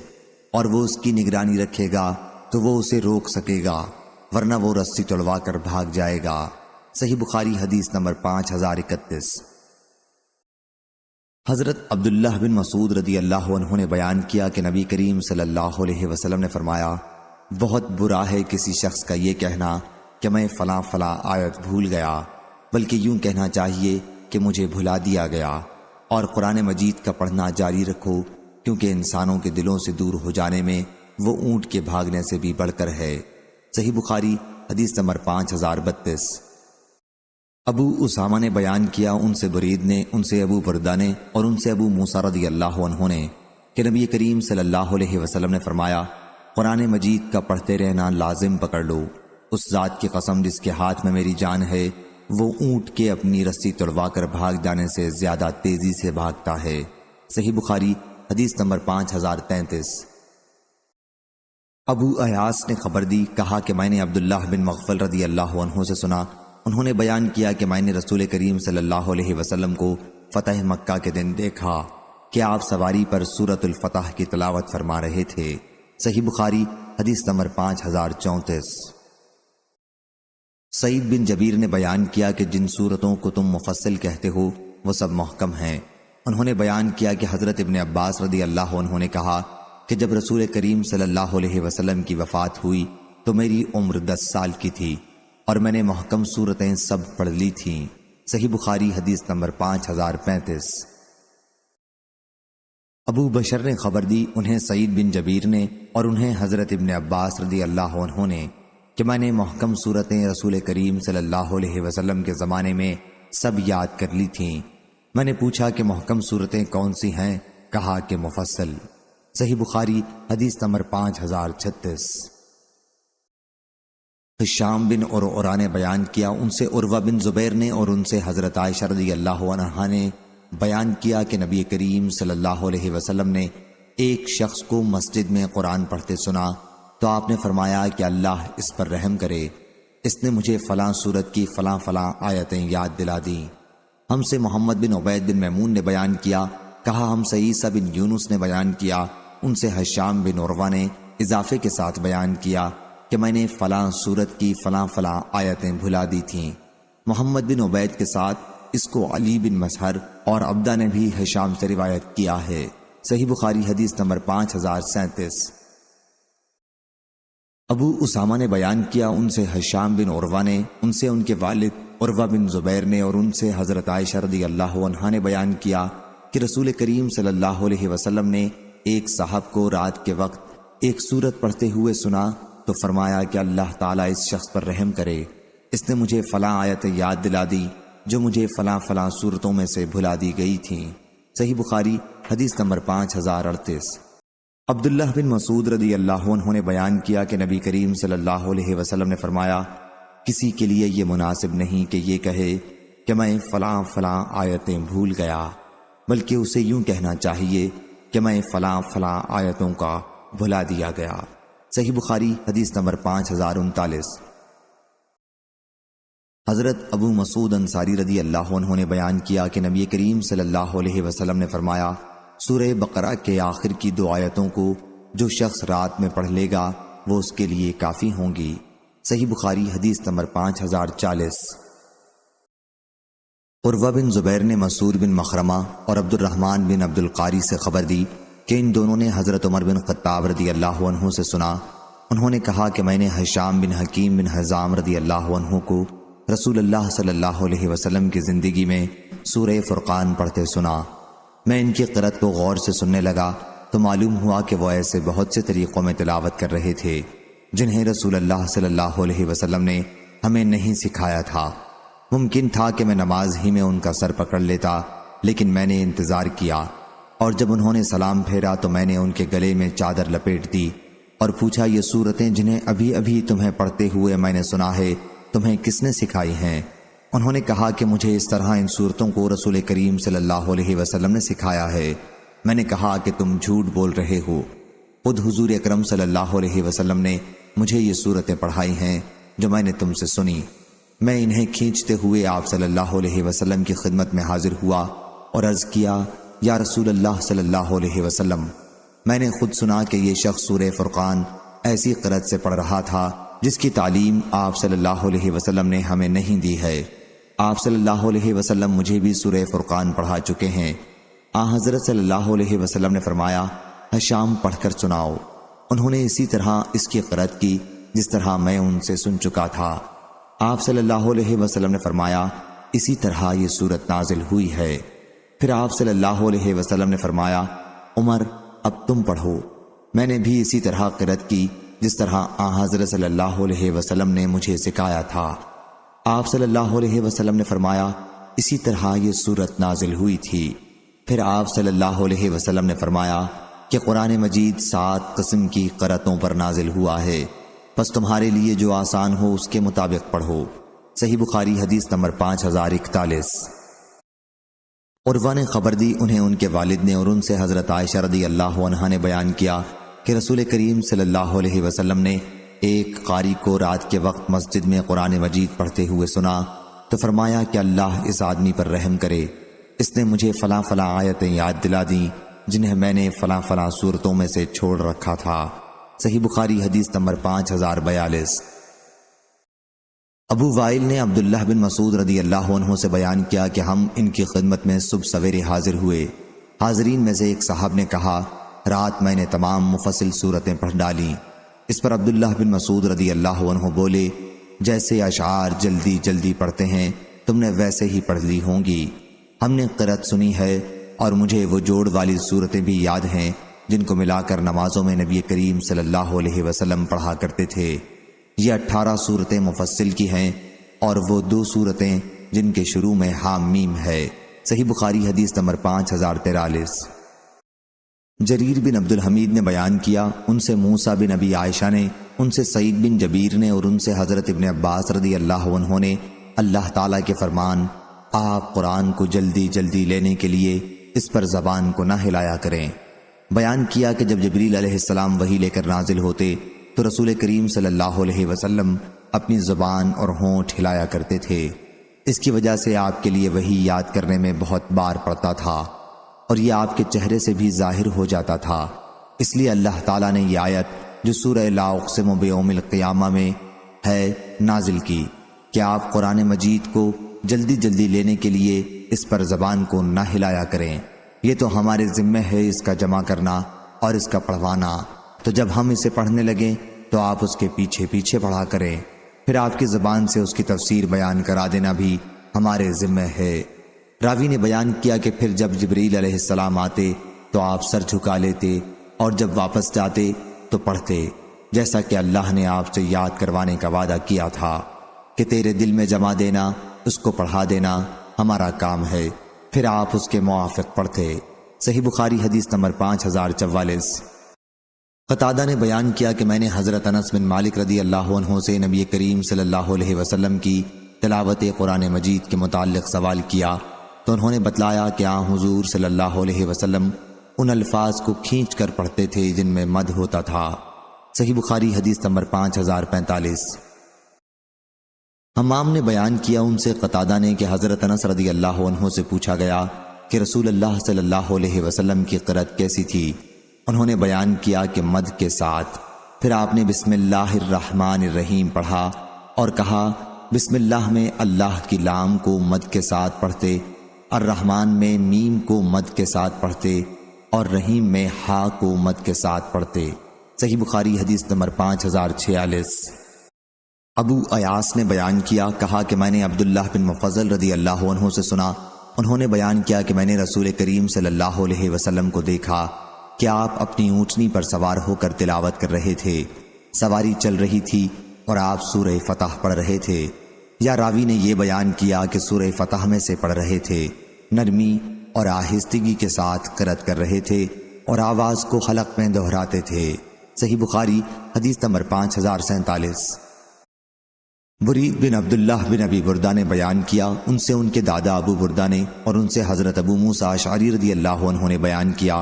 اور وہ اس کی نگرانی رکھے گا تو وہ اسے روک سکے گا، ورنہ وہ رسی توڑوا کر بھاگ جائے گا۔ صحیح بخاری حدیث نمبر 5031۔ حضرت عبداللہ بن مسعود رضی اللہ عنہ نے بیان کیا کہ نبی کریم صلی اللہ علیہ وسلم نے فرمایا، بہت برا ہے کسی شخص کا یہ کہنا کہ میں فلاں فلاں آیت بھول گیا، بلکہ یوں کہنا چاہیے کہ مجھے بھلا دیا گیا، اور قرآن مجید کا پڑھنا جاری رکھو، کیونکہ انسانوں کے دلوں سے دور ہو جانے میں وہ اونٹ کے بھاگنے سے بھی بڑھ کر ہے۔ صحیح بخاری حدیث نمبر 5032۔ ابو اسامہ نے بیان کیا، ان سے برید نے، ان سے ابو بردہ نے اور ان سے ابو موسیٰ رضی اللہ عنہ نے کہ نبی کریم صلی اللہ علیہ وسلم نے فرمایا، قرآن مجید کا پڑھتے رہنا لازم پکڑ لو، اس ذات کی قسم جس کے ہاتھ میں میری جان ہے، وہ اونٹ کے اپنی رسی توڑوا کر بھاگ جانے سے زیادہ تیزی سے بھاگتا ہے۔ صحیح بخاری حدیث نمبر 5033۔ ابو ایاس نے خبر دی، کہا کہ میں نے عبداللہ بن مغفل رضی اللہ عنہ سے سنا، انہوں نے بیان کیا کہ میں نے رسول کریم صلی اللہ علیہ وسلم کو فتح مکہ کے دن دیکھا کہ آپ سواری پر سورۃ الفتح کی تلاوت فرما رہے تھے۔ صحیح بخاری حدیث نمبر 5034۔ سعید بن جبیر نے بیان کیا کہ جن صورتوں کو تم مفصل کہتے ہو وہ سب محکم ہیں۔ انہوں نے بیان کیا کہ حضرت ابن عباس رضی اللہ عنہ نے کہا کہ جب رسول کریم صلی اللہ علیہ وسلم کی وفات ہوئی تو میری عمر 10 سال کی تھی اور میں نے محکم صورتیں سب پڑھ لی تھیں۔ صحیح بخاری حدیث نمبر 5035۔ ابو بشر نے خبر دی، انہیں سعید بن جبیر نے اور انہیں حضرت ابن عباس رضی اللہ عنہ نے کہ میں نے محکم صورتیں رسول کریم صلی اللہ علیہ وسلم کے زمانے میں سب یاد کر لی تھیں۔ میں نے پوچھا کہ محکم صورتیں کون سی ہیں؟ کہا کہ مفصل۔ صحیح بخاری حدیث نمبر 5036۔ ہشام بن عروہ نے بیان کیا، ان سے عروہ بن زبیر نے اور ان سے حضرت عائشہ رضی اللہ عنہا نے بیان کیا کہ نبی کریم صلی اللہ علیہ وسلم نے ایک شخص کو مسجد میں قرآن پڑھتے سنا تو آپ نے فرمایا کہ اللہ اس پر رحم کرے، اس نے مجھے فلاں سورت کی فلاں فلاں آیتیں یاد دلا دیں۔ ہم سے محمد بن عبید بن میمون نے بیان کیا، کہا ہم سے عیسیٰ بن یونس نے بیان کیا، ان سے ہشام بن عروہ نے اضافے کے ساتھ بیان کیا کہ میں نے فلاں سورت کی فلاں فلاں آیتیں بھلا دی تھیں۔ محمد بن عبید کے ساتھ اس کو علی بن مسہر اور عبدہ نے بھی ہشام سے روایت کیا ہے۔ صحیح بخاری حدیث نمبر 5037۔ ابو اسامہ نے بیان کیا، ان سے ہشام بن عروہ نے، ان سے ان کے والد عروہ بن زبیر نے اور ان سے حضرت عائشہ رضی اللہ عنہا نے بیان کیا کہ رسول کریم صلی اللہ علیہ وسلم نے ایک صاحب کو رات کے وقت ایک سورت پڑھتے ہوئے سنا تو فرمایا کہ اللہ تعالیٰ اس شخص پر رحم کرے، اس نے مجھے فلاں آیت یاد دلا دی جو مجھے فلاں فلاں صورتوں میں سے بھلا دی گئی تھیں۔ صحیح بخاری حدیث نمبر 5038۔ عبداللہ بن مسعود رضی اللہ عنہ نے بیان کیا کہ نبی کریم صلی اللہ علیہ وسلم نے فرمایا، کسی کے لیے یہ مناسب نہیں کہ یہ کہے کہ میں فلاں فلاں آیتیں بھول گیا، بلکہ اسے یوں کہنا چاہیے کہ میں فلاں فلاں آیتوں کا بھلا دیا گیا۔ صحیح بخاری حدیث نمبر 5039۔ حضرت ابو مسعود انصاری رضی اللہ عنہ نے بیان کیا کہ نبی کریم صلی اللہ علیہ وسلم نے فرمایا، سورہ بقرہ کے آخر کی 2 آیتوں کو جو شخص رات میں پڑھ لے گا وہ اس کے لیے کافی ہوں گی۔ صحیح بخاری حدیث نمبر 5040۔ عروہ بن زبیر نے مسعود بن مخرمہ اور عبد الرحمن بن عبد القاری سے خبر دی کہ ان دونوں نے حضرت عمر بن خطاب رضی اللہ عنہ سے سنا، انہوں نے کہا کہ میں نے ہشام بن حکیم بن حزام رضی اللہ عنہ کو رسول اللہ صلی اللہ علیہ وسلم کی زندگی میں سورہ فرقان پڑھتے سنا۔ میں ان کی قرأت کو غور سے سننے لگا تو معلوم ہوا کہ وہ ایسے بہت سے طریقوں میں تلاوت کر رہے تھے جنہیں رسول اللہ صلی اللہ علیہ وسلم نے ہمیں نہیں سکھایا تھا۔ ممکن تھا کہ میں نماز ہی میں ان کا سر پکڑ لیتا، لیکن میں نے انتظار کیا، اور جب انہوں نے سلام پھیرا تو میں نے ان کے گلے میں چادر لپیٹ دی اور پوچھا، یہ صورتیں جنہیں ابھی ابھی تمہیں پڑھتے ہوئے میں نے سنا ہے تمہیں کس نے سکھائی ہیں؟ انہوں نے کہا کہ مجھے اس طرح ان صورتوں کو رسول کریم صلی اللہ علیہ وسلم نے سکھایا ہے۔ میں نے کہا کہ تم جھوٹ بول رہے ہو۔ خود حضور اکرم صلی اللہ علیہ وسلم نے مجھے یہ صورتیں پڑھائی ہیں جو میں نے تم سے سنی۔ میں انہیں کھینچتے ہوئے آپ صلی اللہ علیہ وسلم کی خدمت میں حاضر ہوا اور عرض کیا، یا رسول اللہ صلی اللہ علیہ وسلم، میں نے خود سنا کہ یہ شخص سورہ فرقان ایسی قرأت سے پڑھ رہا تھا جس کی تعلیم آپ صلی اللہ علیہ وسلم نے ہمیں نہیں دی ہے۔ آپ صلی اللہ علیہ وسلم مجھے بھی سورہ فرقان پڑھا چکے ہیں۔ حضرت صلی اللہ علیہ وسلم نے فرمایا، شام پڑھ کر سناؤ۔ انہوں نے اسی طرح اس کی قرأت کی جس طرح میں ان سے سن چکا تھا۔ آپ صلی اللہ علیہ وسلم نے فرمایا، اسی طرح یہ سورت نازل ہوئی ہے۔ پھر آپ صلی اللہ علیہ وسلم نے فرمایا، عمر اب تم پڑھو۔ میں نے بھی اسی طرح قرأت کی جس طرح حضرت صلی اللہ علیہ وسلم نے مجھے سکھایا تھا۔ آپ صلی اللہ علیہ وسلم نے فرمایا، اسی طرح یہ سورت نازل ہوئی تھی۔ پھر آپ صلی اللہ علیہ وسلم نے فرمایا کہ قرآن مجید 7 قسم کی قرأتوں پر نازل ہوا ہے، بس تمہارے لیے جو آسان ہو اس کے مطابق پڑھو۔ صحیح بخاری حدیث نمبر 5041۔ عروہ نے خبر دی، انہیں ان کے والد نے اور ان سے حضرت عائشہ رضی اللہ عنہا نے بیان کیا کہ رسول کریم صلی اللہ علیہ وسلم نے ایک قاری کو رات کے وقت مسجد میں قرآن مجید پڑھتے ہوئے سنا تو فرمایا کہ اللہ اس آدمی پر رحم کرے، اس نے مجھے فلاں فلاں آیتیں یاد دلا دیں جنہیں میں نے فلاں فلاں صورتوں میں سے چھوڑ رکھا تھا۔ صحیح بخاری حدیث نمبر 5042۔ ابو وائل نے عبداللہ بن مسعود رضی اللہ عنہ سے بیان کیا کہ ہم ان کی خدمت میں صبح سویرے حاضر ہوئے۔ حاضرین میں سے ایک صاحب نے کہا، رات میں نے تمام مفصل صورتیں پڑھ ڈالیں۔ اس پر عبداللہ بن مسعود رضی اللہ عنہ بولے، جیسے اشعار جلدی جلدی پڑھتے ہیں تم نے ویسے ہی پڑھ لی ہوں گی۔ ہم نے قرأت سنی ہے اور مجھے وہ جوڑ والی صورتیں بھی یاد ہیں جن کو ملا کر نمازوں میں نبی کریم صلی اللہ علیہ وسلم پڑھا کرتے تھے۔ یہ 18 صورتیں مفصل کی ہیں اور وہ 2 صورتیں جن کے شروع میں حام میم ہے۔ صحیح بخاری حدیث نمبر 5043۔ جریر بن عبد الحمید نے بیان کیا، ان سے موسیٰ بن ابی عائشہ نے، ان سے سعید بن جبیر نے اور ان سے حضرت ابن عباس رضی اللہ عنہ نے اللہ تعالیٰ کے فرمان، آپ قرآن کو جلدی جلدی لینے کے لیے اس پر زبان کو نہ ہلایا کریں، بیان کیا کہ جب جبریل علیہ السلام وحی لے کر نازل ہوتے تو رسول کریم صلی اللہ علیہ وسلم اپنی زبان اور ہونٹ ہلایا کرتے تھے۔ اس کی وجہ سے آپ کے لیے وحی یاد کرنے میں بہت بار پڑتا تھا اور یہ آپ کے چہرے سے بھی ظاہر ہو جاتا تھا۔ اس لیے اللہ تعالیٰ نے یہ آیت جو سورہ لا اقسم بیوم القیامہ میں ہے نازل کی کہ آپ قرآن مجید کو جلدی جلدی لینے کے لیے اس پر زبان کو نہ ہلایا کریں، یہ تو ہمارے ذمہ ہے اس کا جمع کرنا اور اس کا پڑھوانا، تو جب ہم اسے پڑھنے لگیں تو آپ اس کے پیچھے پیچھے پڑھا کریں، پھر آپ کی زبان سے اس کی تفسیر بیان کرا دینا بھی ہمارے ذمہ ہے۔ راوی نے بیان کیا کہ پھر جب جبریل علیہ السلام آتے تو آپ سر جھکا لیتے اور جب واپس جاتے تو پڑھتے، جیسا کہ اللہ نے آپ سے یاد کروانے کا وعدہ کیا تھا کہ تیرے دل میں جمع دینا، اس کو پڑھا دینا ہمارا کام ہے، پھر آپ اس کے موافق پڑھتے۔ صحیح بخاری حدیث نمبر 5044۔ قتادہ نے بیان کیا کہ میں نے حضرت انس بن مالک رضی اللہ عنہ سے نبی کریم صلی اللہ علیہ وسلم کی تلاوت قرآن مجید کے متعلق سوال کیا تو انہوں نے بتلایا کہ حضور صلی اللہ علیہ وسلم ان الفاظ کو کھینچ کر پڑھتے تھے جن میں مد ہوتا تھا۔ صحیح بخاری حدیث نمبر 5045۔ حمام نے بیان کیا ان سے قتادہ نے کہ حضرت انس رضی اللہ عنہ سے پوچھا گیا کہ رسول اللہ صلی اللہ علیہ وسلم کی قرأت کیسی تھی؟ انہوں نے بیان کیا کہ مد کے ساتھ، پھر آپ نے بسم اللہ الرحمن الرحیم پڑھا اور کہا بسم اللہ میں اللہ کی لام کو مد کے ساتھ پڑھتے، الرحمن میں میم کو مد کے ساتھ پڑھتے اور رحیم میں ہا کو مد کے ساتھ پڑھتے۔ صحیح بخاری حدیث نمبر 5046۔ ابو ایاس نے بیان کیا، کہا کہ میں نے عبداللہ بن مفضل رضی اللہ عنہ سے سنا، انہوں نے بیان کیا کہ میں نے رسول کریم صلی اللہ علیہ وسلم کو دیکھا کہ آپ اپنی اونٹنی پر سوار ہو کر تلاوت کر رہے تھے، سواری چل رہی تھی اور آپ سورہ فتح پڑھ رہے تھے، یا راوی نے یہ بیان کیا کہ سورہ فتح میں سے پڑھ رہے تھے، نرمی اور آہستگی کے ساتھ قرأت کر رہے تھے اور آواز کو حلق میں دہراتے تھے۔ صحیح بخاری حدیث نمبر 5047۔ برید بن عبداللہ بن ابی بردہ نے بیان کیا، ان سے ان کے دادا ابو بردہ نے، اور ان سے حضرت ابو موسیٰ اشعری رضی اللہ عنہ نے بیان کیا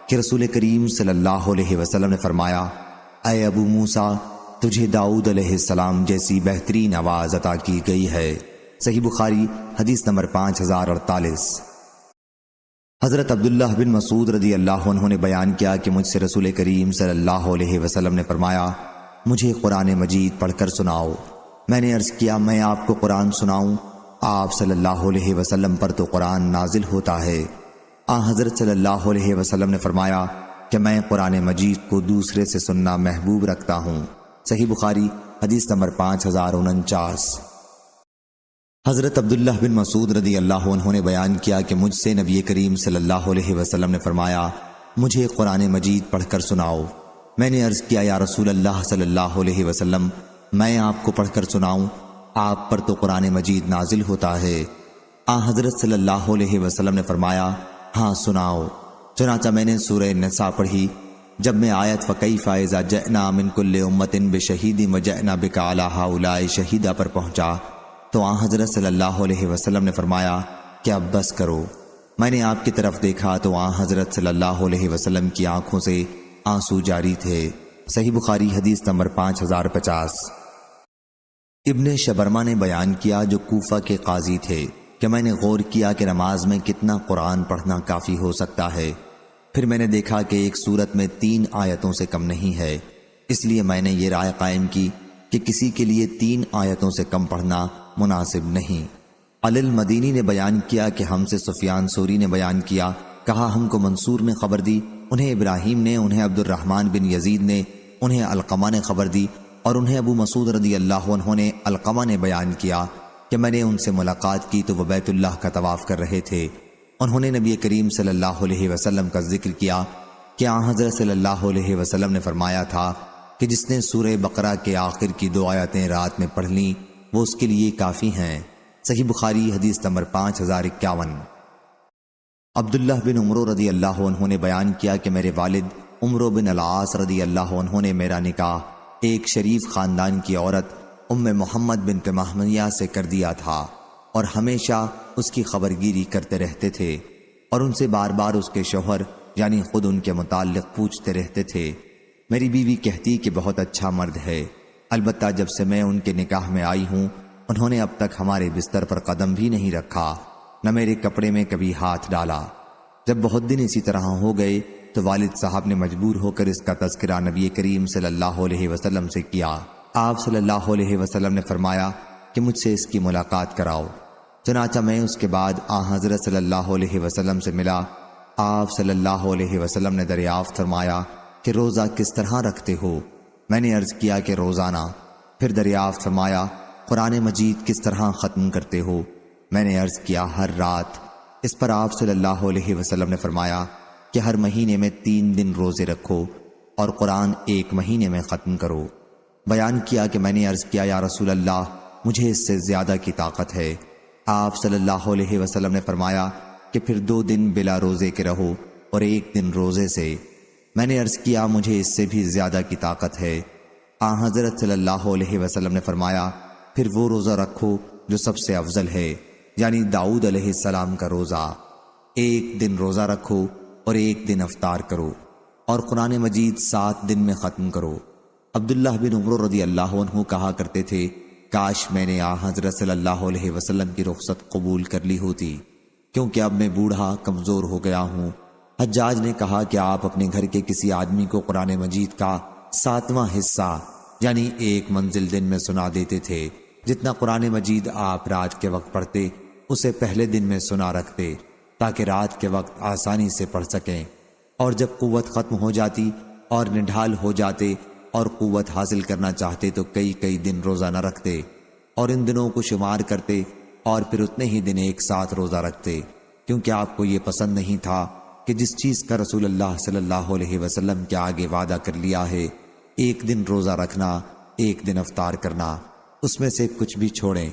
کہ رسول کریم صلی اللہ علیہ وسلم نے فرمایا، اے ابو موسیٰ، تجھے داؤد علیہ السلام جیسی بہترین آواز عطا کی گئی ہے۔ صحیح بخاری حدیث نمبر 5048۔ حضرت عبداللہ بن مسعود رضی اللہ عنہ نے بیان کیا کہ مجھ سے رسول کریم صلی اللہ علیہ وسلم نے فرمایا، مجھے قرآن مجید پڑھ کر سناؤ۔ میں نے عرض کیا، میں آپ کو قرآن سناؤں؟ آپ صلی اللہ علیہ وسلم پر تو قرآن نازل ہوتا ہے۔ حضرت صلی اللہ علیہ وسلم نے فرمایا کہ میں قرآن مجید کو دوسرے سے سننا محبوب رکھتا ہوں۔ صحیح بخاری حدیث نمبر 5049۔ حضرت عبداللہ بن مسعود رضی اللہ عنہ نے بیان کیا کہ مجھ سے نبی کریم صلی اللہ علیہ وسلم نے فرمایا، مجھے قرآن مجید پڑھ کر سناؤ۔ میں نے عرض کیا، یا رسول اللہ صلی اللہ علیہ وسلم، میں آپ کو پڑھ کر سناؤں؟ آپ پر تو قرآن مجید نازل ہوتا ہے۔ حضرت صلی اللہ علیہ وسلم نے فرمایا، ہاں سناؤ۔ چنانچہ میں نے سورہ نساء پڑھی۔ جب میں آیت فَكَيْفَ إِذَا جِئْنَا مِن كُلِّ أُمَّةٍ بِشَهِيدٍ وَجِئْنَا بِكَ عَلَىٰ هَٰؤُلَاءِ شَهِيدًا پر پہنچا تو حضرت صلی اللہ علیہ وسلم نے فرمایا کہ اب بس کرو۔ میں نے آپ کی طرف دیکھا تو حضرت صلی اللہ علیہ وسلم کی آنکھوں سے آنسو جاری تھے۔ صحیح بخاری حدیث نمبر 5050۔ ابن شبرمہ نے بیان کیا، جو کوفہ کے قاضی تھے، کہ میں نے غور کیا کہ نماز میں کتنا قرآن پڑھنا کافی ہو سکتا ہے۔ پھر میں نے دیکھا کہ ایک سورت میں 3 آیتوں سے کم نہیں ہے، اس لیے میں نے یہ رائے قائم کی کہ کسی کے لیے 3 آیتوں سے کم پڑھنا مناسب نہیں۔ علی المدینی نے بیان کیا کہ ہم سے سفیان ثوری نے بیان کیا، کہا ہم کو منصور نے خبر دی، انہیں ابراہیم نے، انہیں عبد الرحمن بن یزید نے، انہیں علقمہ نے خبر دی، اور انہیں ابو مسعود رضی اللہ عنہ نے علقمہ نے بیان کیا کہ میں نے ان سے ملاقات کی تو وہ بیت اللہ کا طواف کر رہے تھے۔ انہوں نے نبی کریم صلی اللہ علیہ وسلم کا ذکر کیا کہ حضرت صلی اللہ علیہ وسلم نے فرمایا تھا کہ جس نے سورہ بقرہ کے آخر کی 2 آیتیں رات میں پڑھ لیں وہ اس کے لیے کافی ہیں۔ صحیح بخاری حدیث نمبر 5051۔ عبداللہ بن عمر رضی اللہ عنہ نے بیان کیا کہ میرے والد عمرو بن العاص رضی اللہ عنہ نے میرا نکاح ایک شریف خاندان کی عورت ام محمد بنت محمیہ سے کر دیا تھا، اور ہمیشہ اس کی خبرگیری کرتے رہتے تھے، اور ان سے بار بار اس کے شوہر یعنی خود ان کے متعلق پوچھتے رہتے تھے۔ میری بیوی کہتی کہ بہت اچھا مرد ہے، البتہ جب سے میں ان کے نکاح میں آئی ہوں انہوں نے اب تک ہمارے بستر پر قدم بھی نہیں رکھا، نہ میرے کپڑے میں کبھی ہاتھ ڈالا۔ جب بہت دن اسی طرح ہو گئے تو والد صاحب نے مجبور ہو کر اس کا تذکرہ نبی کریم صلی اللہ علیہ وسلم سے کیا۔ آپ صلی اللہ علیہ وسلم نے فرمایا کہ مجھ سے اس کی ملاقات کراؤ۔ چنانچہ میں اس کے بعد حضرت صلی اللہ علیہ وسلم سے ملا۔ آپ صلی اللہ علیہ وسلم نے دریافت فرمایا کہ روزہ کس طرح رکھتے ہو؟ میں نے عرض کیا کہ روزانہ۔ پھر دریافت فرمایا قرآن مجید کس طرح ختم کرتے ہو؟ میں نے عرض کیا ہر رات۔ اس پر آپ صلی اللہ علیہ وسلم نے فرمایا کہ ہر مہینے میں 3 دن روزے رکھو اور قرآن 1 مہینے میں ختم کرو۔ بیان کیا کہ میں نے عرض کیا یا رسول اللہ، مجھے اس سے زیادہ کی طاقت ہے۔ آپ صلی اللہ علیہ وسلم نے فرمایا کہ پھر 2 دن بلا روزے کے رہو اور 1 دن روزے سے۔ میں نے عرض کیا مجھے اس سے بھی زیادہ کی طاقت ہے۔ حضرت صلی اللہ علیہ وسلم نے فرمایا پھر وہ روزہ رکھو جو سب سے افضل ہے، یعنی داؤد علیہ السلام کا روزہ۔ 1 دن روزہ رکھو اور 1 دن افطار کرو، اور قرآن مجید 7 دن میں ختم کرو۔ عبداللہ بن عمر رضی اللہ عنہ کہا کرتے تھے کاش میں نے حضرت صلی اللہ علیہ وسلم کی رخصت قبول کر لی ہوتی، کیونکہ اب میں بوڑھا کمزور ہو گیا ہوں۔ حجاج نے کہا کہ آپ اپنے گھر کے کسی آدمی کو قرآن مجید کا 7واں حصہ یعنی 1 منزل دن میں سنا دیتے تھے۔ جتنا قرآن مجید آپ رات کے وقت پڑھتے اسے پہلے دن میں سنا رکھتے تاکہ رات کے وقت آسانی سے پڑھ سکیں، اور جب قوت ختم ہو جاتی اور نڈھال ہو جاتے اور قوت حاصل کرنا چاہتے تو کئی دن روزہ نہ رکھتے، اور ان دنوں کو شمار کرتے اور پھر اتنے ہی دن ایک ساتھ روزہ رکھتے، کیونکہ آپ کو یہ پسند نہیں تھا کہ جس چیز کا رسول اللہ صلی اللہ علیہ وسلم کے آگے وعدہ کر لیا ہے 1 دن روزہ رکھنا 1 دن افطار کرنا، اس میں سے کچھ بھی چھوڑیں۔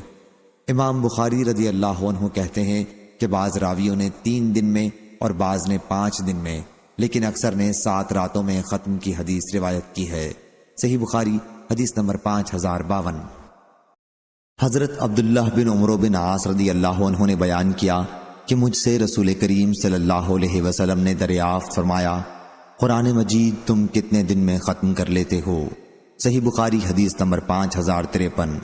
امام بخاری رضی اللہ عنہ کہتے ہیں کہ بعض راویوں نے 3 دن میں اور بعض نے 5 دن میں، لیکن اکثر نے 7 راتوں میں ختم کی حدیث روایت کی ہے۔ صحیح بخاری حدیث نمبر 5052۔ حضرت عبداللہ بن عمرو بن عاص رضی اللہ عنہ نے بیان کیا کہ مجھ سے رسول کریم صلی اللہ علیہ وسلم نے دریافت فرمایا، قرآن مجید تم کتنے دن میں ختم کر لیتے ہو؟ صحیح بخاری حدیث نمبر 5053۔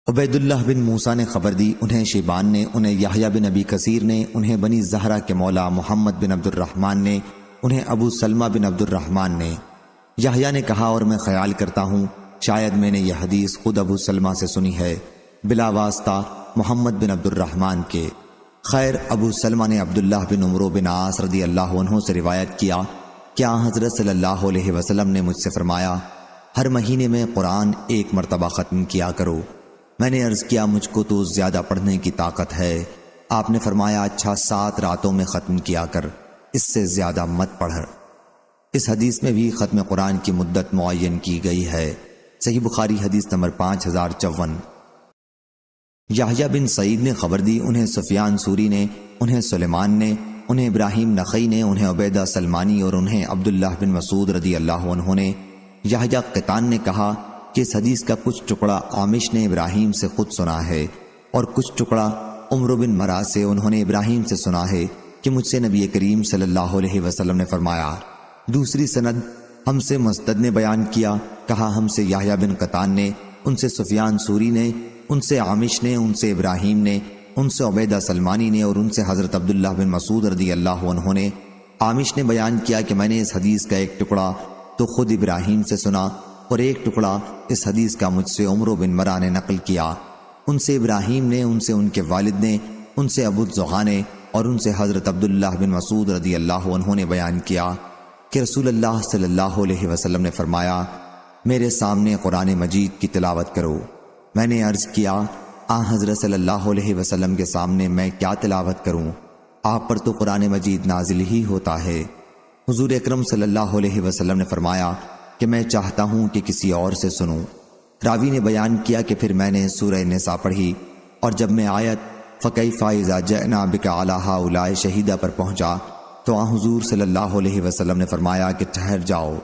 عبید اللہ بن موسیٰ نے خبر دی، انہیں شیبان نے، انہیں یحییٰ بن ابی کثیر نے، انہیں بنی زہرہ کے مولا محمد بن عبد الرحمن نے، انہیں ابو سلمہ بن عبد الرحمن نے۔ یحییٰ نے کہا اور میں خیال کرتا ہوں شاید میں نے یہ حدیث خود ابو سلمہ سے سنی ہے بلا واسطہ محمد بن عبد الرحمن کے۔ خیر، ابو سلمہ نے عبداللہ بن عمرو بن عاص رضی اللہ عنہ سے روایت کیا کہ حضرت صلی اللہ علیہ وسلم نے مجھ سے فرمایا، ہر مہینے میں قرآن ایک مرتبہ ختم کیا کرو۔ میں نے عرض کیا مجھ کو تو زیادہ پڑھنے کی طاقت ہے۔ آپ نے فرمایا، اچھا 7 راتوں میں ختم کیا کر، اس سے زیادہ مت پڑھ۔ اس حدیث میں بھی ختم قرآن کی مدت معین کی گئی ہے۔ صحیح بخاری حدیث نمبر 5054۔ یحییٰ بن سعید نے خبر دی، انہیں سفیان سوری نے، انہیں سلیمان نے، انہیں ابراہیم نخعی نے، انہیں عبیدہ سلمانی اور انہیں عبداللہ بن مسعود رضی اللہ عنہ نے۔ یحییٰ قطان نے کہا کہ اس حدیث کا کچھ ٹکڑا عامش نے ابراہیم سے خود سنا ہے اور کچھ ٹکڑا عمر بن مرا سے انہوں نے ابراہیم سے سنا ہے کہ مجھ سے نبی کریم صلی اللہ علیہ وسلم نے فرمایا۔ دوسری سند ہم سے مسدد نے بیان کیا، کہا ہم سے یحییٰ بن قطان نے، ان سے سفیان سوری نے، ان سے عامش نے، ان سے ابراہیم نے، ان سے عبیدہ سلمانی نے اور ان سے حضرت عبداللہ بن مسعود رضی اللہ عنہ نے۔ عامش نے بیان کیا کہ میں نے اس حدیث کا ایک ٹکڑا تو خود ابراہیم سے سنا اور ایک ٹکڑا اس حدیث کا مجھ سے عمر بن مرا نے نقل کیا۔ ان سے ابراہیم نے، ان سے ان کے والد نے، ان سے ابو الزغا نے اور ان سے حضرت عبداللہ بن مسعود رضی اللہ عنہ نے بیان کیا کہ رسول اللہ صلی اللہ علیہ وسلم نے فرمایا، میرے سامنے قرآن مجید کی تلاوت کرو۔ میں نے عرض کیا، حضرت صلی اللہ علیہ وسلم کے سامنے میں کیا تلاوت کروں؟ آپ پر تو قرآن مجید نازل ہی ہوتا ہے۔ حضور اکرم صلی اللہ علیہ وسلم نے فرمایا کہ میں چاہتا ہوں کہ کسی اور سے سنوں۔ راوی نے بیان کیا کہ پھر میں نے سورہ نساء پڑھی اور جب میں آیت فَكَيْفَ إِذَا جِئْنَا بِكَ عَلَىٰ هَٰؤُلَاءِ شَهِيدًا پر پہنچا تو حضور صلی اللہ علیہ وسلم نے فرمایا کہ ٹھہر جاؤ۔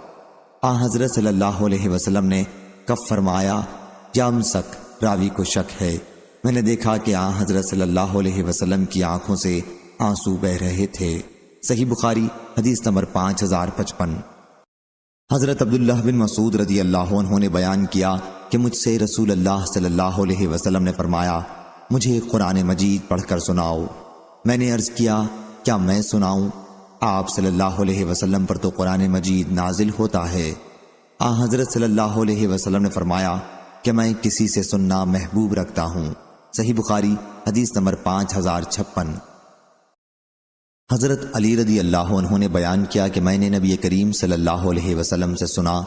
حضرت صلی اللہ علیہ وسلم نے کب فرمایا یا امسک؟ راوی کو شک ہے۔ میں نے دیکھا کہ حضرت صلی اللہ علیہ وسلم کی آنکھوں سے آنسو بہہ رہے تھے۔ صحیح بخاری حدیث نمبر 5055۔ حضرت عبداللہ بن مسعود رضی اللہ عنہ نے بیان کیا کہ مجھ سے رسول اللہ صلی اللہ علیہ وسلم نے فرمایا، مجھے قرآن مجید پڑھ کر سناؤ۔ میں نے عرض کیا، کیا میں سناؤں؟ آپ صلی اللہ علیہ وسلم پر تو قرآن مجید نازل ہوتا ہے۔ حضرت صلی اللہ علیہ وسلم نے فرمایا کہ میں کسی سے سننا محبوب رکھتا ہوں۔ صحیح بخاری حدیث نمبر 5056۔ حضرت علی رضی اللہ عنہ نے بیان کیا کہ میں نے نبی کریم صلی اللہ علیہ وسلم سے سنا،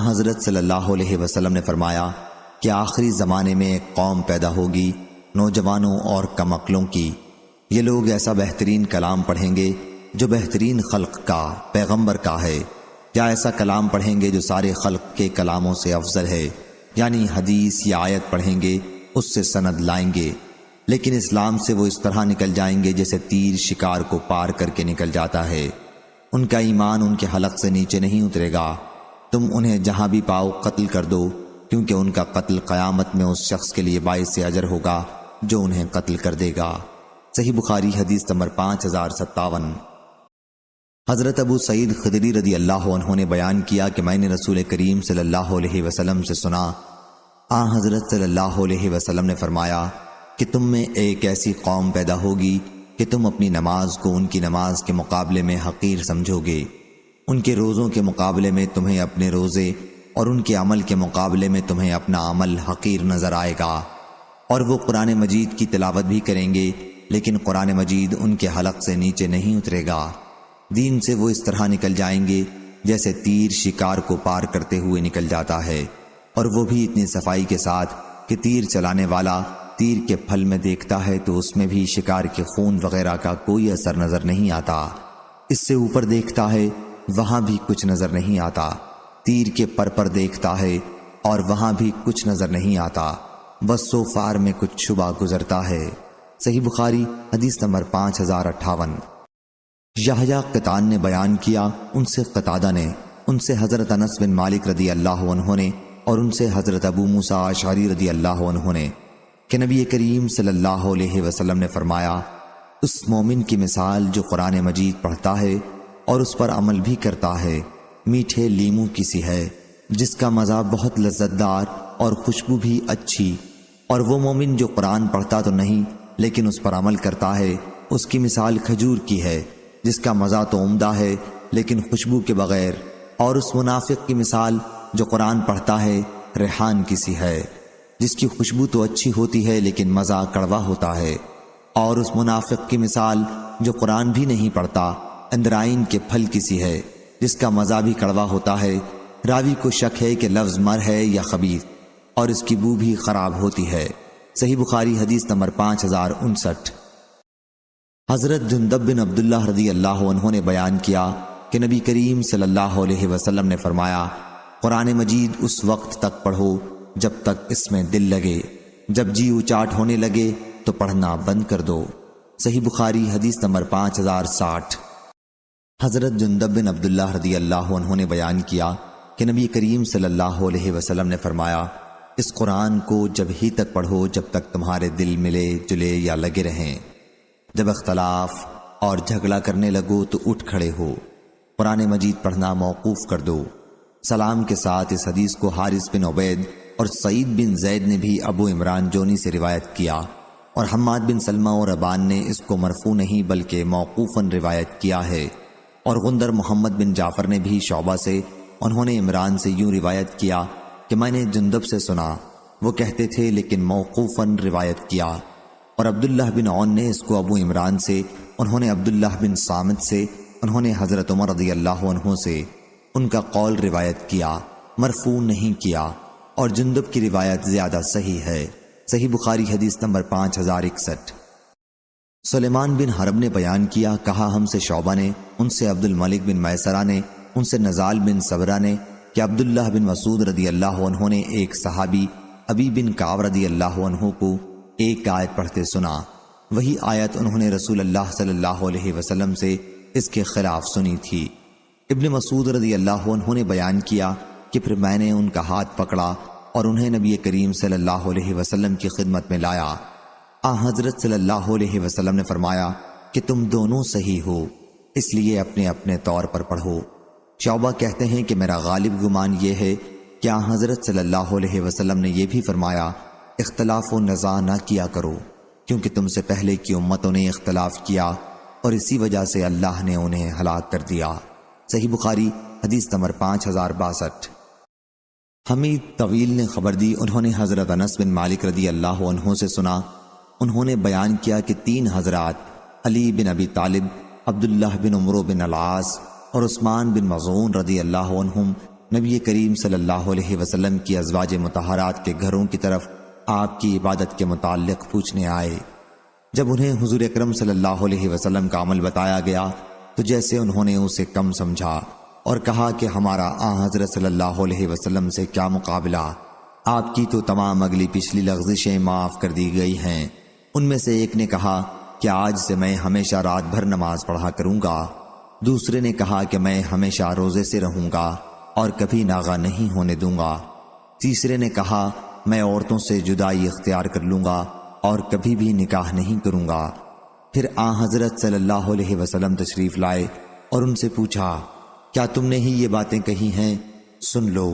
حضرت صلی اللہ علیہ وسلم نے فرمایا کہ آخری زمانے میں ایک قوم پیدا ہوگی، نوجوانوں اور کم عقلوں کی۔ یہ لوگ ایسا بہترین کلام پڑھیں گے جو بہترین خلق کا، پیغمبر کا ہے، یا ایسا کلام پڑھیں گے جو سارے خلق کے کلاموں سے افضل ہے، یعنی حدیث یا آیت پڑھیں گے، اس سے سند لائیں گے، لیکن اسلام سے وہ اس طرح نکل جائیں گے جیسے تیر شکار کو پار کر کے نکل جاتا ہے۔ ان کا ایمان ان کے حلق سے نیچے نہیں اترے گا۔ تم انہیں جہاں بھی پاؤ قتل کر دو، کیونکہ ان کا قتل قیامت میں اس شخص کے لیے باعث اجر ہوگا جو انہیں قتل کر دے گا۔ صحیح بخاری حدیث نمبر 5057۔ حضرت ابو سعید خدری رضی اللہ عنہ نے بیان کیا کہ میں نے رسول کریم صلی اللہ علیہ وسلم سے سنا، حضرت صلی اللہ علیہ وسلم نے فرمایا کہ تم میں ایک ایسی قوم پیدا ہوگی کہ تم اپنی نماز کو ان کی نماز کے مقابلے میں حقیر سمجھو گے، ان کے روزوں کے مقابلے میں تمہیں اپنے روزے اور ان کے عمل کے مقابلے میں تمہیں اپنا عمل حقیر نظر آئے گا۔ اور وہ قرآن مجید کی تلاوت بھی کریں گے، لیکن قرآن مجید ان کے حلق سے نیچے نہیں اترے گا۔ دین سے وہ اس طرح نکل جائیں گے جیسے تیر شکار کو پار کرتے ہوئے نکل جاتا ہے، اور وہ بھی اتنی صفائی کے ساتھ کہ تیر چلانے والا تیر کے پھل میں دیکھتا ہے تو اس میں بھی شکار کے خون وغیرہ کا کوئی اثر نظر نہیں آتا، اس سے اوپر دیکھتا ہے وہاں بھی کچھ نظر نہیں آتا، تیر کے پر دیکھتا ہے اور وہاں بھی کچھ نظر نہیں آتا، بس سوفار میں کچھ شبہ گزرتا ہے۔ صحیح بخاری حدیث نمبر 5058۔ یحییٰ قطان نے بیان کیا، ان سے قتادہ نے، ان سے حضرت انس بن مالک رضی اللہ عنہ نے اور ان سے حضرت ابو موسیٰ اشعری رضی اللہ عنہ نے کہ نبی کریم صلی اللہ علیہ وسلم نے فرمایا، اس مومن کی مثال جو قرآن مجید پڑھتا ہے اور اس پر عمل بھی کرتا ہے میٹھے لیموں کی سی ہے جس کا مزہ بہت لذت دار اور خوشبو بھی اچھی، اور وہ مومن جو قرآن پڑھتا تو نہیں لیکن اس پر عمل کرتا ہے اس کی مثال کھجور کی ہے جس کا مزہ تو عمدہ ہے لیکن خوشبو کے بغیر، اور اس منافق کی مثال جو قرآن پڑھتا ہے ریحان کی سی ہے جس کی خوشبو تو اچھی ہوتی ہے لیکن مزہ کڑوا ہوتا ہے، اور اس منافق کی مثال جو قرآن بھی نہیں پڑھتا اندرائن کے پھل کی سی ہے جس کا مزہ بھی کڑوا ہوتا ہے۔ راوی کو شک ہے کہ لفظ مر ہے یا خبیث، اور اس کی بو بھی خراب ہوتی ہے۔ صحیح بخاری حدیث نمبر 5059۔ حضرت جندب بن عبداللہ رضی اللہ عنہ نے بیان کیا کہ نبی کریم صلی اللہ علیہ وسلم نے فرمایا، قرآن مجید اس وقت تک پڑھو جب تک اس میں دل لگے، جب جی اچاٹ ہونے لگے تو پڑھنا بند کر دو۔ صحیح بخاری حدیث نمبر 5060۔ حضرت جندب بن عبداللہ رضی اللہ عنہ نے بیان کیا کہ نبی کریم صلی اللہ علیہ وسلم نے فرمایا، اس قرآن کو جب ہی تک پڑھو جب تک تمہارے دل ملے جلے یا لگے رہیں، جب اختلاف اور جھگڑا کرنے لگو تو اٹھ کھڑے ہو، قرآن مجید پڑھنا موقوف کر دو۔ سلام کے ساتھ اس حدیث کو حارث بن عبید اور سعید بن زید نے بھی ابو عمران جونی سے روایت کیا، اور حماد بن سلمہ اور ابان نے اس کو مرفوع نہیں بلکہ موقوفاً روایت کیا ہے، اور غندر محمد بن جعفر نے بھی شعبہ سے، انہوں نے عمران سے یوں روایت کیا کہ میں نے جندب سے سنا، وہ کہتے تھے لیکن موقوفاً روایت کیا، اور عبداللہ بن عون نے اس کو ابو عمران سے، انہوں نے عبداللہ بن صامت سے، انہوں نے حضرت عمر رضی اللہ عنہ سے ان کا قول روایت کیا، مرفوع نہیں کیا، اور جندب کی روایت زیادہ صحیح ہے۔ صحیح بخاری حدیث نمبر 5061۔ سلیمان بن حرب نے بیان کیا، کہا ہم سے شعبہ نے، ان سے عبد الملک بن میسرہ نے، ان سے نزال بن صبرہ نے کہ عبداللہ بن مسعود رضی اللہ عنہ نے ایک صحابی ابی بن کعب رضی اللہ عنہ کو ایک آیت پڑھتے سنا، وہی آیت انہوں نے رسول اللہ صلی اللہ علیہ وسلم سے اس کے خلاف سنی تھی۔ ابن مسعود رضی اللہ عنہ نے بیان کیا کہ پھر میں نے ان کا ہاتھ پکڑا اور انہیں نبی کریم صلی اللہ علیہ وسلم کی خدمت میں لایا۔ حضرت صلی اللہ علیہ وسلم نے فرمایا کہ تم دونوں صحیح ہو، اس لیے اپنے اپنے طور پر پڑھو۔ شعبہ کہتے ہیں کہ میرا غالب گمان یہ ہے کہ حضرت صلی اللہ علیہ وسلم نے یہ بھی فرمایا، اختلاف و نزاع نہ کیا کرو، کیونکہ تم سے پہلے کی امتوں نے اختلاف کیا اور اسی وجہ سے اللہ نے انہیں ہلاک کر دیا۔ صحیح بخاری حدیث نمبر 5062۔ حمید طویل نے خبر دی، انہوں نے حضرت انس بن مالک رضی اللہ عنہ سے سنا، انہوں نے بیان کیا کہ 3 حضرات علی بن ابی طالب، عبداللہ بن عمرو بن العاص اور عثمان بن مظعون رضی اللہ عنہم نبی کریم صلی اللہ علیہ وسلم کی ازواج مطہرات کے گھروں کی طرف آپ کی عبادت کے متعلق پوچھنے آئے۔ جب انہیں حضور اکرم صلی اللہ علیہ وسلم کا عمل بتایا گیا تو جیسے انہوں نے اسے کم سمجھا اور کہا کہ ہمارا حضرت صلی اللہ علیہ وسلم سے کیا مقابلہ، آپ کی تو تمام اگلی پچھلی لغزشیں معاف کر دی گئی ہیں۔ ان میں سے ایک نے کہا کہ آج سے میں ہمیشہ رات بھر نماز پڑھا کروں گا، دوسرے نے کہا کہ میں ہمیشہ روزے سے رہوں گا اور کبھی ناغہ نہیں ہونے دوں گا، تیسرے نے کہا میں عورتوں سے جدائی اختیار کر لوں گا اور کبھی بھی نکاح نہیں کروں گا۔ پھر حضرت صلی اللہ علیہ وسلم تشریف لائے اور ان سے پوچھا، کیا تم نے ہی یہ باتیں کہی ہیں؟ سن لو،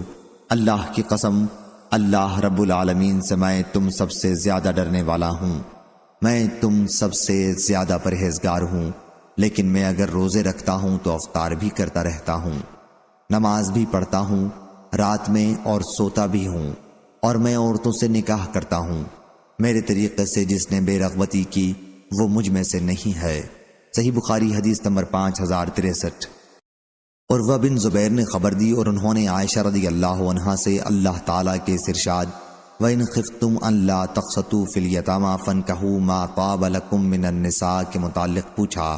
اللہ کی قسم، اللہ رب العالمین سے میں تم سب سے زیادہ ڈرنے والا ہوں، میں تم سب سے زیادہ پرہیزگار ہوں، لیکن میں اگر روزے رکھتا ہوں تو افطار بھی کرتا رہتا ہوں، نماز بھی پڑھتا ہوں رات میں اور سوتا بھی ہوں، اور میں عورتوں سے نکاح کرتا ہوں، میرے طریقے سے جس نے بے رغبتی کی وہ مجھ میں سے نہیں ہے۔ صحیح بخاری حدیث نمبر 5063۔ عروہ بن زبیر نے خبر دی اور انہوں نے عائشہ رضی اللہ عنہا سے اللہ تعالیٰ کے اس ارشاد وَإِنْ خِفْتُمْ أَلَّا تَقْسَطُوا فِي الْيَتَامَىٰ فَانكِحُوا مَا طَابَ لَكُم مِّنَ النِّسَاءِ کے متعلق پوچھا،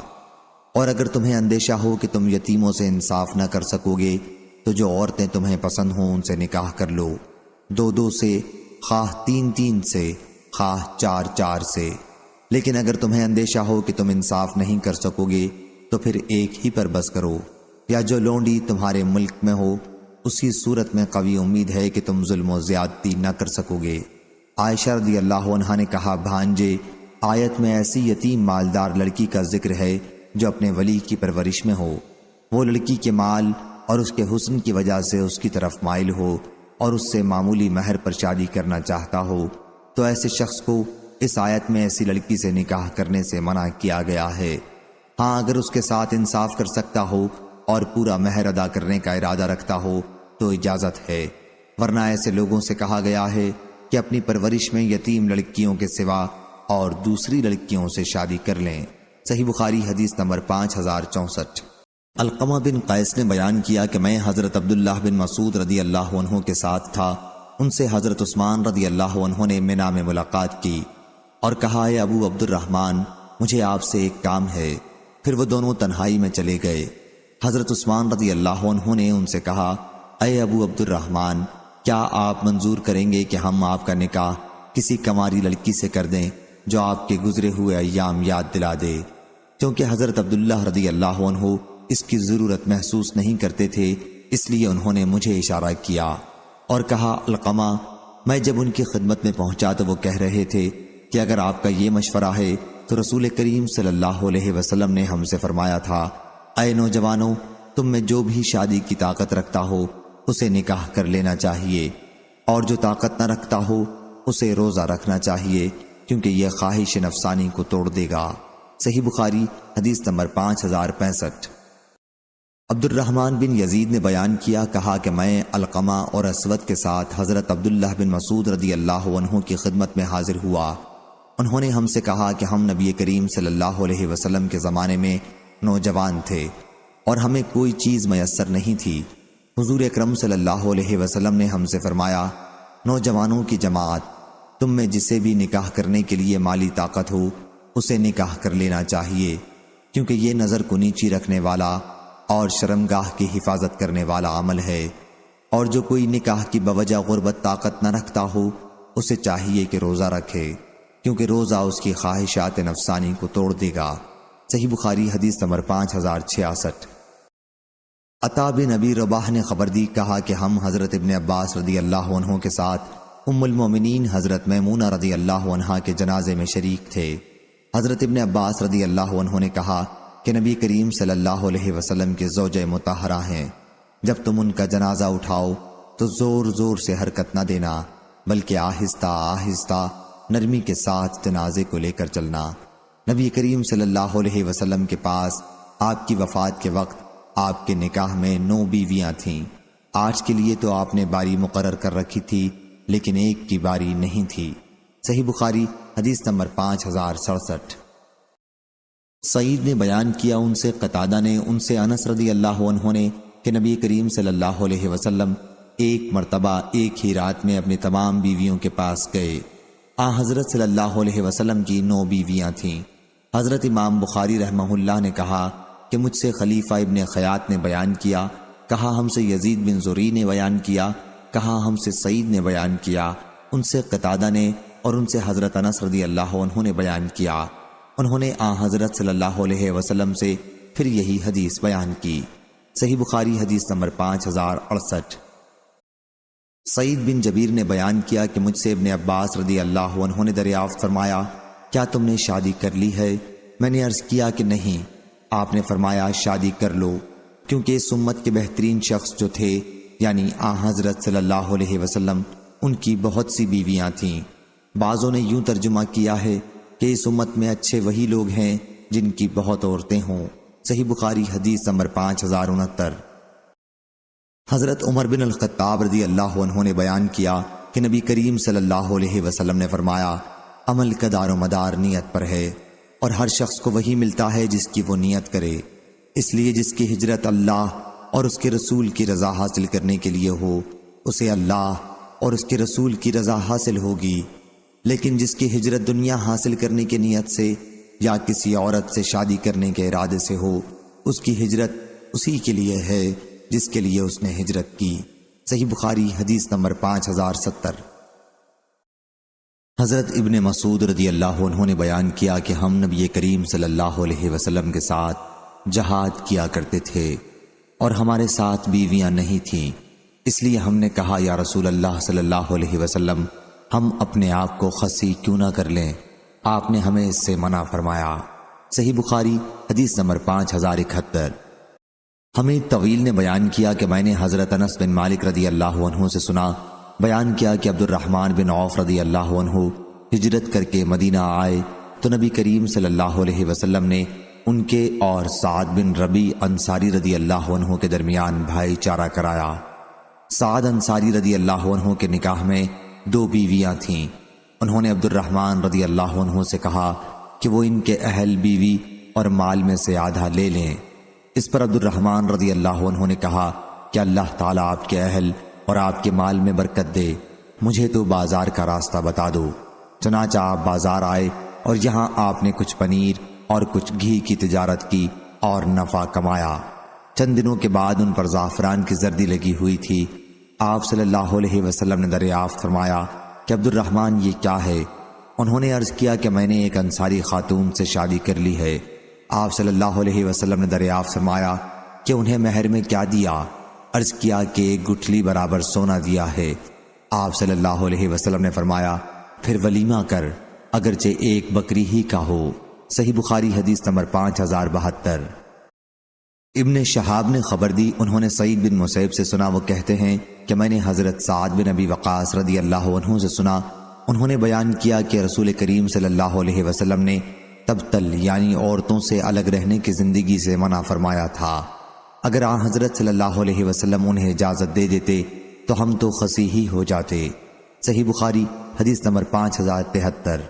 اور اگر تمہیں اندیشہ ہو کہ تم یتیموں سے انصاف نہ کر سکو گے تو جو عورتیں تمہیں پسند ہوں ان سے نکاح کر لو، 2 سے، خواہ 3 سے، خواہ 4 سے، لیکن اگر تمہیں اندیشہ ہو کہ تم انصاف نہیں کر سکو گے تو پھر ایک ہی پر بس کرو، یا جو لونڈی تمہارے ملک میں ہو اسی صورت میں قوی امید ہے کہ تم ظلم و زیادتی نہ کر سکو گے۔ عائشہ رضی اللہ عنہا نے کہا، بھانجے، آیت میں ایسی یتیم مالدار لڑکی کا ذکر ہے جو اپنے ولی کی پرورش میں ہو، وہ لڑکی کے مال اور اس کے حسن کی وجہ سے اس کی طرف مائل ہو اور اس سے معمولی مہر پر شادی کرنا چاہتا ہو، تو ایسے شخص کو اس آیت میں ایسی لڑکی سے نکاح کرنے سے منع کیا گیا ہے۔ ہاں، اگر اس کے ساتھ انصاف کر سکتا ہو اور پورا مہر ادا کرنے کا ارادہ رکھتا ہو تو اجازت ہے، ورنہ ایسے لوگوں سے کہا گیا ہے کہ اپنی پرورش میں یتیم لڑکیوں کے سوا اور دوسری لڑکیوں سے شادی کر لیں۔ صحیح بخاری حدیث نمبر 5064۔ علقمہ بن قیس نے بیان کیا کہ میں حضرت عبداللہ بن مسعود رضی اللہ عنہ کے ساتھ تھا، ان سے حضرت عثمان رضی اللہ عنہ نے منا میں ملاقات کی اور کہا، اے ابو عبد الرحمن، مجھے آپ سے ایک کام ہے۔ پھر وہ دونوں تنہائی میں چلے گئے۔ حضرت عثمان رضی اللہ عنہ نے ان سے کہا، اے ابو عبد الرحمن، کیا آپ منظور کریں گے کہ ہم آپ کا نکاح کسی کنواری لڑکی سے کر دیں جو آپ کے گزرے ہوئے ایام یاد دلا دے؟ کیونکہ حضرت عبداللہ رضی اللہ عنہ اس کی ضرورت محسوس نہیں کرتے تھے، اس لیے انہوں نے مجھے اشارہ کیا اور کہا، علقمہ، میں جب ان کی خدمت میں پہنچا تو وہ کہہ رہے تھے کہ اگر آپ کا یہ مشورہ ہے تو رسول کریم صلی اللہ علیہ وسلم نے ہم سے فرمایا تھا، اے نوجوانوں، تم میں جو بھی شادی کی طاقت رکھتا ہو اسے نکاح کر لینا چاہیے، اور جو طاقت نہ رکھتا ہو اسے روزہ رکھنا چاہیے، کیونکہ یہ خواہش نفسانی کو توڑ دے گا۔ صحیح بخاری حدیث نمبر 5065۔ عبد الرحمن بن یزید نے بیان کیا، کہا کہ میں علقمہ اور اسود کے ساتھ حضرت عبداللہ بن مسعود رضی اللہ عنہ کی خدمت میں حاضر ہوا۔ انہوں نے ہم سے کہا کہ ہم نبی کریم صلی اللہ علیہ وسلم کے زمانے میں نوجوان تھے اور ہمیں کوئی چیز میسر نہیں تھی۔ حضور اکرم صلی اللہ علیہ وسلم نے ہم سے فرمایا، نوجوانوں کی جماعت، تم میں جسے بھی نکاح کرنے کے لیے مالی طاقت ہو اسے نکاح کر لینا چاہیے، کیونکہ یہ نظر کو نیچی رکھنے والا اور شرمگاہ کی حفاظت کرنے والا عمل ہے، اور جو کوئی نکاح کی بوجہ غربت طاقت نہ رکھتا ہو اسے چاہیے کہ روزہ رکھے، کیونکہ روزہ اس کی خواہشات نفسانی کو توڑ دے گا۔ صحیح بخاری حدیث نمبر 5066۔ عطا بن ابی رباح نے خبر دی، کہا کہ ہم حضرت ابن عباس رضی اللہ عنہ کے ساتھ ام المومنین حضرت میمونہ رضی اللہ عنہا کے جنازے میں شریک تھے۔ حضرت ابن عباس رضی اللہ عنہ نے کہا کہ نبی کریم صلی اللہ علیہ وسلم کے زوجہ مطہرہ ہیں، جب تم ان کا جنازہ اٹھاؤ تو زور زور سے حرکت نہ دینا، بلکہ آہستہ آہستہ نرمی کے ساتھ جنازے کو لے کر چلنا۔ نبی کریم صلی اللہ علیہ وسلم کے پاس آپ کی وفات کے وقت آپ کے نکاح میں 9 بیویاں تھیں۔ 8 کے لیے تو آپ نے باری مقرر کر رکھی تھی، لیکن ایک کی باری نہیں تھی۔ صحیح بخاری حدیث نمبر 5067۔ سعید نے بیان کیا، ان سے قتادہ نے، ان سے انس رضی اللہ عنہ نے کہ نبی کریم صلی اللہ علیہ وسلم ایک مرتبہ ایک ہی رات میں اپنی تمام بیویوں کے پاس گئے۔ حضرت صلی اللہ علیہ وسلم کی 9 بیویاں تھیں۔ حضرت امام بخاری رحمہ اللہ نے کہا کہ مجھ سے خلیفہ ابن خیاط نے بیان کیا، کہا ہم سے یزید بن زری نے بیان کیا، کہا ہم سے سعید نے بیان کیا، ان سے قتادہ نے، اور ان سے حضرت انس رضی اللہ عنہ نے بیان کیا۔ انہوں نے حضرت صلی اللہ علیہ وسلم سے پھر یہی حدیث بیان کی۔ صحیح بخاری حدیث نمبر 5068۔ سعید بن جبیر نے بیان کیا کہ مجھ سے ابن عباس رضی اللہ عنہ نے دریافت فرمایا، کیا تم نے شادی کر لی ہے؟ میں نے عرض کیا کہ نہیں۔ آپ نے فرمایا، شادی کر لو، کیونکہ اس امت کے بہترین شخص جو تھے یعنی حضرت صلی اللہ علیہ وسلم، ان کی بہت سی بیویاں تھیں۔ بعضوں نے یوں ترجمہ کیا ہے کہ اس امت میں اچھے وہی لوگ ہیں جن کی بہت عورتیں ہوں۔ صحیح بخاری حدیث نمبر 5069۔ حضرت عمر بن الخطاب رضی اللہ عنہ نے بیان کیا کہ نبی کریم صلی اللہ علیہ وسلم نے فرمایا، عمل کا دار و مدار نیت پر ہے، اور ہر شخص کو وہی ملتا ہے جس کی وہ نیت کرے، اس لیے جس کی ہجرت اللہ اور اس کے رسول کی رضا حاصل کرنے کے لیے ہو اسے اللہ اور اس کے رسول کی رضا حاصل ہوگی، لیکن جس کی ہجرت دنیا حاصل کرنے کی نیت سے یا کسی عورت سے شادی کرنے کے ارادے سے ہو، اس کی ہجرت اسی کے لیے ہے جس کے لیے اس نے ہجرت کی۔ صحیح بخاری حدیث نمبر 5070۔ حضرت ابن مسعود رضی اللہ عنہ نے بیان کیا کہ ہم نبی کریم صلی اللہ علیہ وسلم کے ساتھ جہاد کیا کرتے تھے اور ہمارے ساتھ بیویاں نہیں تھیں، اس لیے ہم نے کہا یا رسول اللہ صلی اللہ علیہ وسلم ہم اپنے آپ کو خصی کیوں نہ کر لیں؟ آپ نے ہمیں اس سے منع فرمایا۔ صحیح بخاری حدیث نمبر 5071۔ ہمیں طویل نے بیان کیا کہ میں نے حضرت انس بن مالک رضی اللہ عنہ سے سنا، بیان کیا کہ عبد الرحمن بن عوف رضی اللہ عنہ ہجرت کر کے مدینہ آئے تو نبی کریم صلی اللہ علیہ وسلم نے ان کے اور سعد بن ربی انصاری رضی اللہ عنہ کے درمیان بھائی چارہ کرایا۔ سعد انصاری رضی اللہ عنہ کے نکاح میں 2 بیویاں تھیں۔ انہوں نے عبد الرحمن رضی اللہ عنہ سے کہا کہ وہ ان کے اہل بیوی اور مال میں سے آدھا لے لیں۔ اس پر عبد الرحمن رضی اللہ عنہ نے کہا کہ اللہ تعالیٰ آپ کے اہل اور آپ کے مال میں برکت دے، مجھے تو بازار کا راستہ بتا دو۔ چنانچہ آپ بازار آئے اور یہاں آپ نے کچھ پنیر اور کچھ گھی کی تجارت کی اور نفع کمایا۔ چند دنوں کے بعد ان پر زعفران کی زردی لگی ہوئی تھی۔ آپ صلی اللہ علیہ وسلم نے دریافت فرمایا کہ عبد الرحمن یہ کیا ہے؟ انہوں نے عرض کیا کہ میں نے ایک انصاری خاتون سے شادی کر لی ہے۔ آپ صلی اللہ علیہ وسلم نے دریافت فرمایا کہ انہیں مہر میں کیا دیا؟ عرض کیا کہ 1 گٹھلی برابر سونا دیا ہے۔ آپ صلی اللہ علیہ وسلم نے فرمایا پھر ولیمہ کر، اگرچہ 1 بکری ہی کا ہو۔ صحیح بخاری حدیث نمبر 5072۔ ابن شہاب نے خبر دی، انہوں نے سعید بن مسیب سے سنا، وہ کہتے ہیں کہ میں نے حضرت سعد بن ابی وقاص رضی اللہ عنہ سے سنا، انہوں نے بیان کیا کہ رسول کریم صلی اللہ علیہ وسلم نے تبتل یعنی عورتوں سے الگ رہنے کی زندگی سے منع فرمایا تھا۔ اگر آن حضرت صلی اللہ علیہ وسلم انہیں اجازت دے دیتے تو ہم تو خصی ہی ہو جاتے۔ صحیح بخاری حدیث نمبر 5073۔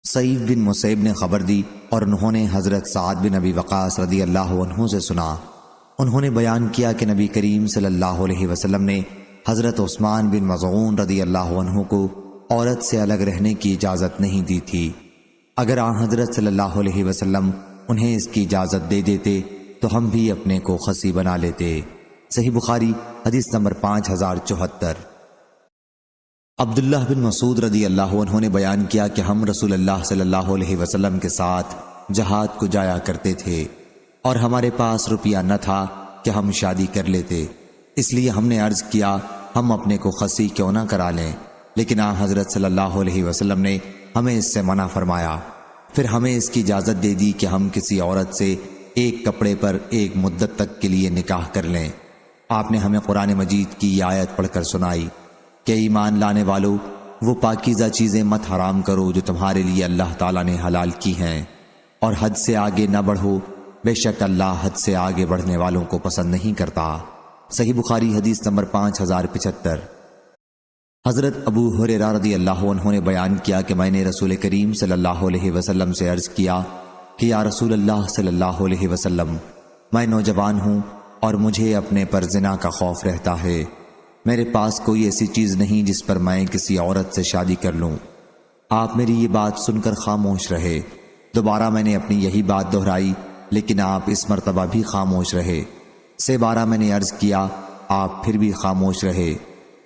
سعید بن مسیب نے خبر دی اور انہوں نے حضرت سعد بن ابی وقاص رضی اللہ عنہ سے سنا، انہوں نے بیان کیا کہ نبی کریم صلی اللہ علیہ وسلم نے حضرت عثمان بن مظعون رضی اللہ عنہ کو عورت سے الگ رہنے کی اجازت نہیں دی تھی۔ اگر آن حضرت صلی اللہ علیہ وسلم انہیں اس کی اجازت دے دیتے تو ہم بھی اپنے کو خصی بنا لیتے۔ صحیح بخاری حدیث نمبر 5074۔ عبداللہ بن مسعود رضی اللہ عنہ نے بیان کیا کہ ہم رسول اللہ صلی اللہ علیہ وسلم کے ساتھ جہاد کو جایا کرتے تھے اور ہمارے پاس روپیہ نہ تھا کہ ہم شادی کر لیتے، اس لیے ہم نے عرض کیا ہم اپنے کو خصی کیوں نہ کرا لیں، لیکن آن حضرت صلی اللہ علیہ وسلم نے ہمیں اس سے منع فرمایا۔ پھر ہمیں اس کی اجازت دے دی کہ ہم کسی عورت سے 1 کپڑے پر 1 مدت تک کے لیے نکاح کر لیں۔ آپ نے ہمیں قرآن مجید کی یہ آیت پڑھ کر سنائی کہ ایمان لانے والو وہ پاکیزہ چیزیں مت حرام کرو جو تمہارے لیے اللہ تعالیٰ نے حلال کی ہیں، اور حد سے آگے نہ بڑھو، بے شک اللہ حد سے آگے بڑھنے والوں کو پسند نہیں کرتا۔ صحیح بخاری حدیث نمبر 5075۔ حضرت ابو ہریرہ رضی اللہ عنہ نے بیان کیا کہ میں نے رسول کریم صلی اللہ علیہ وسلم سے عرض کیا کہ یا رسول اللہ صلی اللہ علیہ وسلم، میں نوجوان ہوں اور مجھے اپنے پر زنا کا خوف رہتا ہے، میرے پاس کوئی ایسی چیز نہیں جس پر میں کسی عورت سے شادی کر لوں۔ آپ میری یہ بات سن کر خاموش رہے۔ دوبارہ میں نے اپنی یہی بات دہرائی لیکن آپ اس مرتبہ بھی خاموش رہے۔ 3 بار میں نے عرض کیا، آپ پھر بھی خاموش رہے۔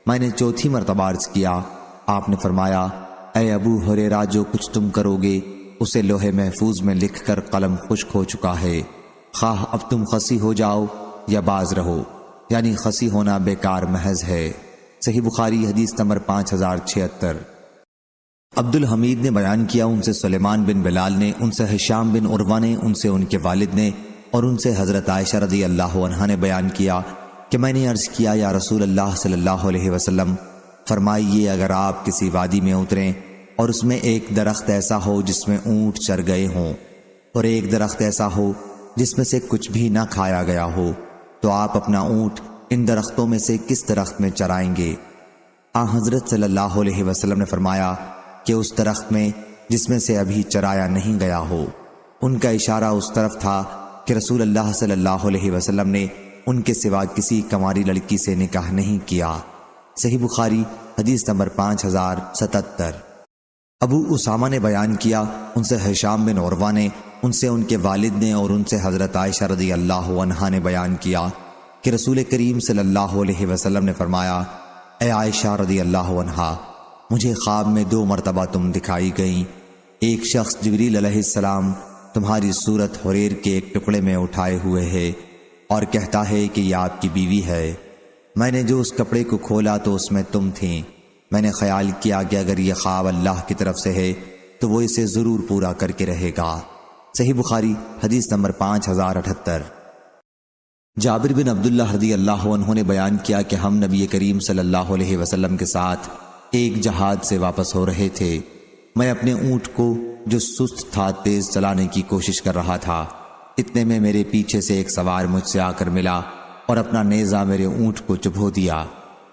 میں نے 4تھی مرتبہ عرض کیا، آپ نے فرمایا اے ابو ہریرہ جو کچھ تم کرو گے اسے لوح محفوظ میں لکھ کر قلم خشک ہو چکا ہے، خواہ اب تم خصی ہو جاؤ یا باز رہو، یعنی خصی ہونا بیکار محض ہے۔ صحیح بخاری حدیث نمبر 5076۔ عبد الحمید نے بیان کیا، ان سے سلیمان بن بلال نے، ان سے ہشام بن عروہ نے، ان سے ان کے والد نے اور ان سے حضرت عائشہ رضی اللہ عنہا نے بیان کیا کہ میں نے عرض کیا یا رسول اللہ صلی اللہ علیہ وسلم فرمائیے اگر آپ کسی وادی میں اتریں اور اس میں ایک درخت ایسا ہو جس میں اونٹ چر گئے ہوں اور ایک درخت ایسا ہو جس میں سے کچھ بھی نہ کھایا گیا ہو تو آپ اپنا اونٹ ان درختوں میں سے کس درخت میں چرائیں گے؟ آن حضرت صلی اللہ علیہ وسلم نے فرمایا کہ اس درخت میں جس میں سے ابھی چرایا نہیں گیا ہو۔ ان کا اشارہ اس طرف تھا کہ رسول اللہ صلی اللہ علیہ وسلم نے ان کے سوا کسی کنواری لڑکی سے نکاح نہیں کیا۔ صحیح بخاری حدیث نمبر 5077۔ ابو اسامہ نے بیان کیا، ان سے ہشام بن عروہ نے، ان سے ان کے والد نے اور ان سے حضرت عائشہ رضی اللہ عنہا نے بیان کیا کہ رسول کریم صلی اللہ علیہ وسلم نے فرمایا اے عائشہ رضی اللہ عنہا، مجھے خواب میں 2 مرتبہ تم دکھائی گئیں، ایک شخص جبریل علیہ السلام تمہاری صورت حریر کے ایک ٹکڑے میں اٹھائے ہوئے ہے اور کہتا ہے کہ یہ آپ کی بیوی ہے، میں نے جو اس کپڑے کو کھولا تو اس میں تم تھیں۔ میں نے خیال کیا کہ اگر یہ خواب اللہ کی طرف سے ہے تو وہ اسے ضرور پورا کر کے رہے گا۔ صحیح بخاری حدیث نمبر 5078۔ جابر بن عبداللہ رضی اللہ عنہ نے بیان کیا کہ ہم نبی کریم صلی اللہ علیہ وسلم کے ساتھ ایک جہاد سے واپس ہو رہے تھے۔ میں اپنے اونٹ کو جو سست تھا تیز چلانے کی کوشش کر رہا تھا، اتنے میں میرے پیچھے سے ایک سوار مجھ سے آ کر ملا اور اپنا نیزہ میرے اونٹ کو چبھو دیا۔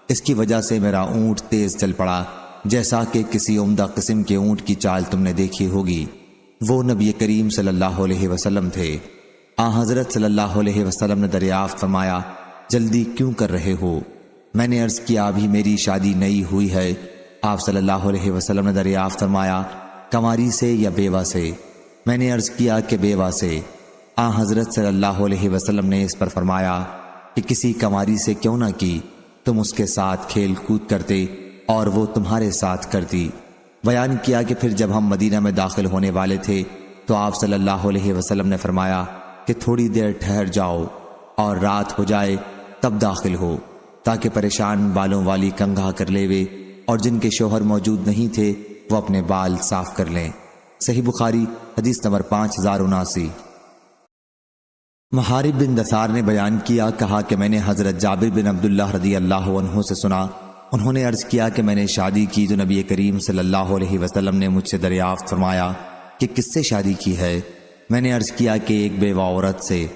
اس کی وجہ سے میرا اونٹ تیز چل پڑا، جیسا کہ کسی عمدہ قسم کے اونٹ کی چال تم نے دیکھی ہوگی۔ وہ نبی کریم صلی اللہ علیہ وسلم تھے۔ حضرت صلی اللہ علیہ وسلم نے دریافت فرمایا، جلدی کیوں کر رہے ہو؟ میں نے عرض کیا، ابھی میری شادی نئی ہوئی ہے۔ آپ صلی اللہ علیہ وسلم نے دریافت فرمایا، کنواری سے یا بیوہ سے؟ میں نے عرض کیا کہ بیوہ سے۔ حضرت صلی اللہ علیہ وسلم نے اس پر فرمایا کہ کسی کنواری سے کیوں نہ کی، تم اس کے ساتھ کھیل کود کرتے اور وہ تمہارے ساتھ کرتی۔ بیان کیا کہ پھر جب ہم مدینہ میں داخل ہونے والے تھے تو آپ صلی اللہ علیہ وسلم نے فرمایا کہ تھوڑی دیر ٹھہر جاؤ اور رات ہو جائے تب داخل ہو، تاکہ پریشان بالوں والی کنگھا کر لیوے اور جن کے شوہر موجود نہیں تھے وہ اپنے بال صاف کر لیں۔ صحیح بخاری حدیث نمبر 5079۔ محارب بن دثار نے بیان کیا، کہا کہ میں نے حضرت جابر بن عبداللہ رضی اللہ عنہ سے سنا، انہوں نے عرض کیا کہ میں نے شادی کی تو نبی کریم صلی اللہ علیہ وسلم نے مجھ سے دریافت فرمایا کہ کس سے شادی کی ہے؟ میں نے عرض کیا کہ ایک بیوہ عورت سے۔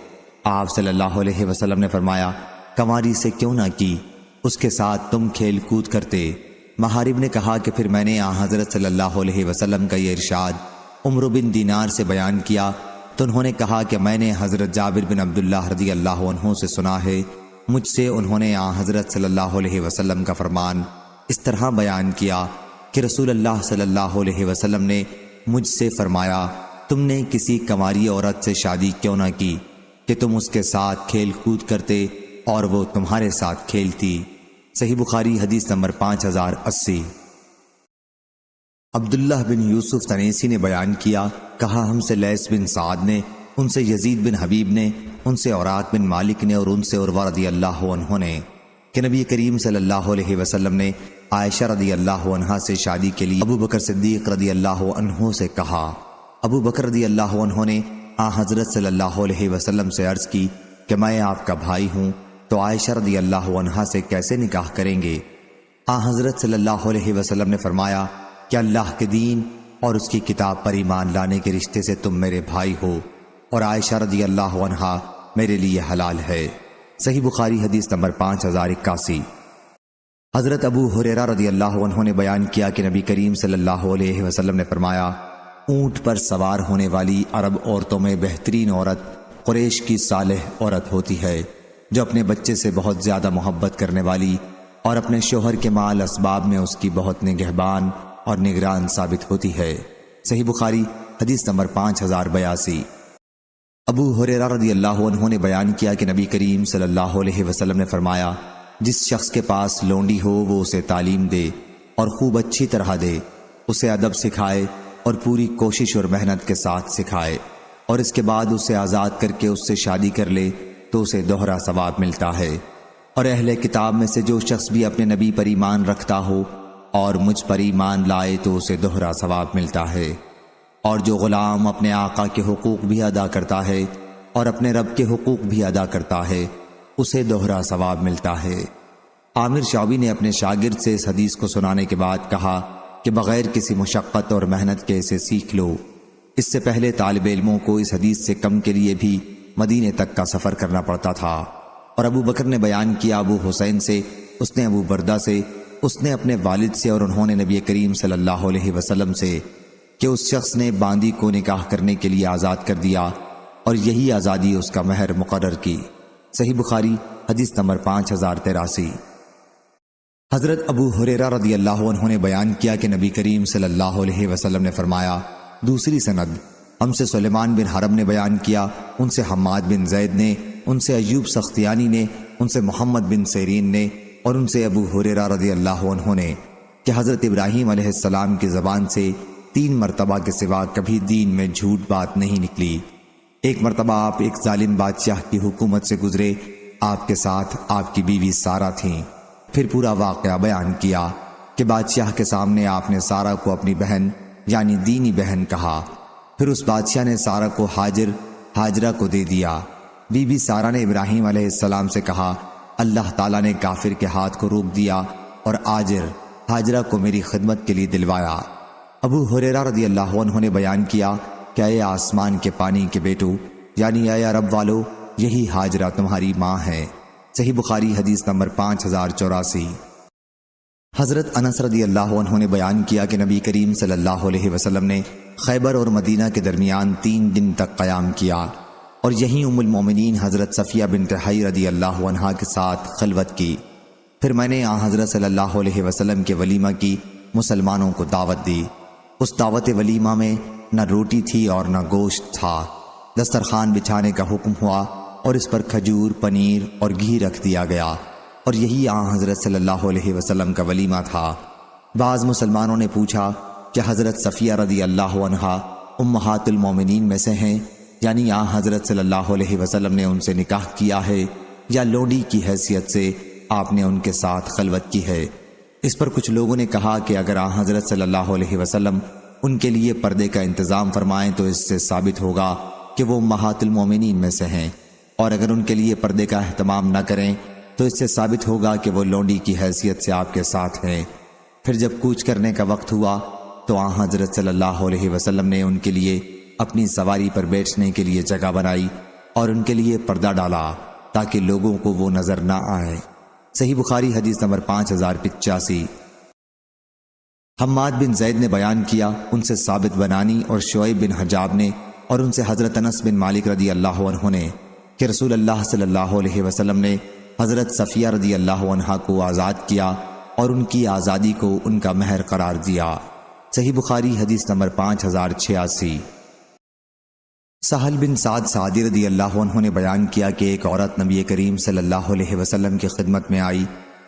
آپ صلی اللہ علیہ وسلم نے فرمایا، کنواری سے کیوں نہ کی، اس کے ساتھ تم کھیل کود کرتے۔ محارب نے کہا کہ پھر میں نے حضرت صلی اللہ علیہ وسلم کا یہ ارشاد عمرو بن دینار سے بیان کیا تو انہوں نے کہا کہ میں نے حضرت جابر بن عبداللہ رضی اللہ عنہ سے سنا ہے، مجھ سے انہوں نے حضرت صلی اللہ علیہ وسلم کا فرمان اس طرح بیان کیا کہ رسول اللہ صلی اللہ علیہ وسلم نے مجھ سے فرمایا، تم نے کسی کنواری عورت سے شادی کیوں نہ کی کہ تم اس کے ساتھ کھیل کود کرتے اور وہ تمہارے ساتھ کھیلتی۔ صحیح بخاری حدیث نمبر 5080۔ عبداللہ بن یوسف تنیسی نے بیان کیا، کہا ہم سے لیث بن سعد نے، ان سے یزید بن حبیب نے، ان سے اوراق بن مالک نے اور ان سے عروہ رضی اللہ عنہ نے کہ نبی کریم صلی اللہ علیہ وسلم نے عائشہ رضی اللہ عنہا سے شادی کے لیے ابو بکر صدیق رضی اللہ عنہ سے کہا۔ ابو بکر رضی اللہ عنہ نے حضرت صلی اللہ علیہ وسلم سے عرض کی کہ میں آپ کا بھائی ہوں تو عائشہ رضی اللہ عنہا سے کیسے نکاح کریں گے؟ حضرت صلی اللہ علیہ وسلم نے فرمایا کہ اللہ کے دین اور اس کی کتاب پر ایمان لانے کے رشتے سے تم میرے بھائی ہو اور عائشہ رضی اللہ عنہا میرے لیے حلال ہے۔ صحیح بخاری حدیث نمبر 5081۔ حضرت ابو ہریرہ رضی اللہ عنہ نے بیان کیا کہ نبی کریم صلی اللہ علیہ وسلم نے فرمایا، اونٹ پر سوار ہونے والی عرب عورتوں میں بہترین عورت قریش کی صالح عورت ہوتی ہے، جو اپنے بچے سے بہت زیادہ محبت کرنے والی اور اپنے شوہر کے مال اسباب میں اس کی بہت نگہبان اور نگران ثابت ہوتی ہے۔ صحیح بخاری حدیث نمبر 5082۔ ابو ہریرہ رضی اللہ عنہ نے بیان کیا کہ نبی کریم صلی اللہ علیہ وسلم نے فرمایا، جس شخص کے پاس لونڈی ہو وہ اسے تعلیم دے اور خوب اچھی طرح دے، اسے ادب سکھائے اور پوری کوشش اور محنت کے ساتھ سکھائے، اور اس کے بعد اسے آزاد کر کے اس سے شادی کر لے تو اسے دوہرا ثواب ملتا ہے۔ اور اہل کتاب میں سے جو شخص بھی اپنے نبی پر ایمان رکھتا ہو اور مجھ پر ایمان لائے تو اسے دوہرا ثواب ملتا ہے۔ اور جو غلام اپنے آقا کے حقوق بھی ادا کرتا ہے اور اپنے رب کے حقوق بھی ادا کرتا ہے اسے دوہرا ثواب ملتا ہے۔ عامر شعبی نے اپنے شاگرد سے اس حدیث کو سنانے کے بعد کہا کہ بغیر کسی مشقت اور محنت کے اسے سیکھ لو۔ اس سے پہلے طالب علموں کو اس حدیث سے کم کے لیے بھی مدینے تک کا سفر کرنا پڑتا تھا۔ اور ابو بکر نے بیان کیا ابو حسین سے، اس نے ابو بردہ سے، اس نے اپنے والد سے، اور انہوں نے نبی کریم صلی اللہ علیہ وسلم سے کہ اس شخص نے باندی کو نکاح کرنے کے لیے آزاد کر دیا اور یہی آزادی اس کا مہر مقرر کی۔ صحیح بخاری حدیث نمبر 5083۔ حضرت ابو ہریرہ رضی اللہ عنہ نے بیان کیا کہ نبی کریم صلی اللہ علیہ وسلم نے فرمایا، دوسری سند ہم سے سلیمان بن حرب نے بیان کیا، ان سے حماد بن زید نے، ان سے ایوب سختیانی نے، ان سے محمد بن سیرین نے، اور ان سے ابو ہریرہ رضی اللہ عنہ نے کہ حضرت ابراہیم علیہ السلام کی زبان سے 3 مرتبہ کے سوا کبھی دین میں جھوٹ بات نہیں نکلی۔ ایک مرتبہ آپ ایک ظالم بادشاہ کی حکومت سے گزرے آپ کے ساتھ آپ کی بیوی سارہ تھیں۔ پھر پورا واقعہ بیان کیا کہ بادشاہ کے سامنے آپ نے سارہ کو اپنی بہن یعنی دینی بہن کہا۔ پھر اس بادشاہ نے سارہ کو ہاجرہ کو دے دیا۔ بی بی سارہ نے ابراہیم علیہ السلام سے کہا، اللہ تعالیٰ نے کافر کے ہاتھ کو روک دیا اور ہاجرہ کو میری خدمت کے لیے دلوایا۔ ابو ہریرہ رضی اللہ عنہ نے بیان کیا کہ اے آسمان کے پانی کے بیٹو یعنی اے عرب والو، یہی ہاجرہ تمہاری ماں ہے۔ صحیح بخاری حدیث نمبر 5084۔ حضرت انس رضی اللہ عنہ نے بیان کیا کہ نبی کریم صلی اللہ علیہ وسلم نے خیبر اور مدینہ کے درمیان 3 دن تک قیام کیا اور یہیں ام المومنین حضرت صفیہ بنت حی رضی اللہ عنہا کے ساتھ خلوت کی۔ پھر میں نے حضرت صلی اللہ علیہ وسلم کے ولیمہ کی مسلمانوں کو دعوت دی۔ اس دعوت ولیمہ میں نہ روٹی تھی اور نہ گوشت تھا۔ دسترخوان بچھانے کا حکم ہوا اور اس پر کھجور، پنیر اور گھی رکھ دیا گیا، اور یہی حضرت صلی اللہ علیہ وسلم کا ولیمہ تھا۔ بعض مسلمانوں نے پوچھا کہ حضرت صفیہ رضی اللہ عنہا امہات المومنین میں سے ہیں، یعنی حضرت صلی اللہ علیہ وسلم نے ان سے نکاح کیا ہے یا لونڈی کی حیثیت سے آپ نے ان کے ساتھ خلوت کی ہے؟ اس پر کچھ لوگوں نے کہا کہ اگر حضرت صلی اللہ علیہ وسلم ان کے لیے پردے کا انتظام فرمائیں تو اس سے ثابت ہوگا کہ وہ امہات المومنین میں سے ہیں، اور اگر ان کے لیے پردے کا اہتمام نہ کریں تو اس سے ثابت ہوگا کہ وہ لونڈی کی حیثیت سے آپ کے ساتھ ہیں۔ پھر جب کوچ کرنے کا وقت ہوا تو حضرت صلی اللہ علیہ وسلم نے ان کے لیے اپنی سواری پر بیٹھنے کے لیے جگہ بنائی اور ان کے لیے پردہ ڈالا تاکہ لوگوں کو وہ نظر نہ آئے۔ صحیح بخاری حدیث نمبر 5085۔ حماد بن زید نے بیان کیا، ان سے ثابت بنانی اور شعیب بن حجاب نے، اور ان سے حضرت انس بن مالک رضی اللہ عنہ نے کہ رسول اللہ صلی اللہ علیہ وسلم نے حضرت صفیہ رضی اللہ عنہا کو آزاد کیا اور ان کی آزادی کو ان کا مہر قرار دیا۔ صحیح بخاری حدیث نمبر 5086۔ سہل بن سعد سعدی رضی اللہ عنہ نے بیان کیا کہ ایک عورت نبی کریم صلی اللہ علیہ وسلم کی خدمت میں آئی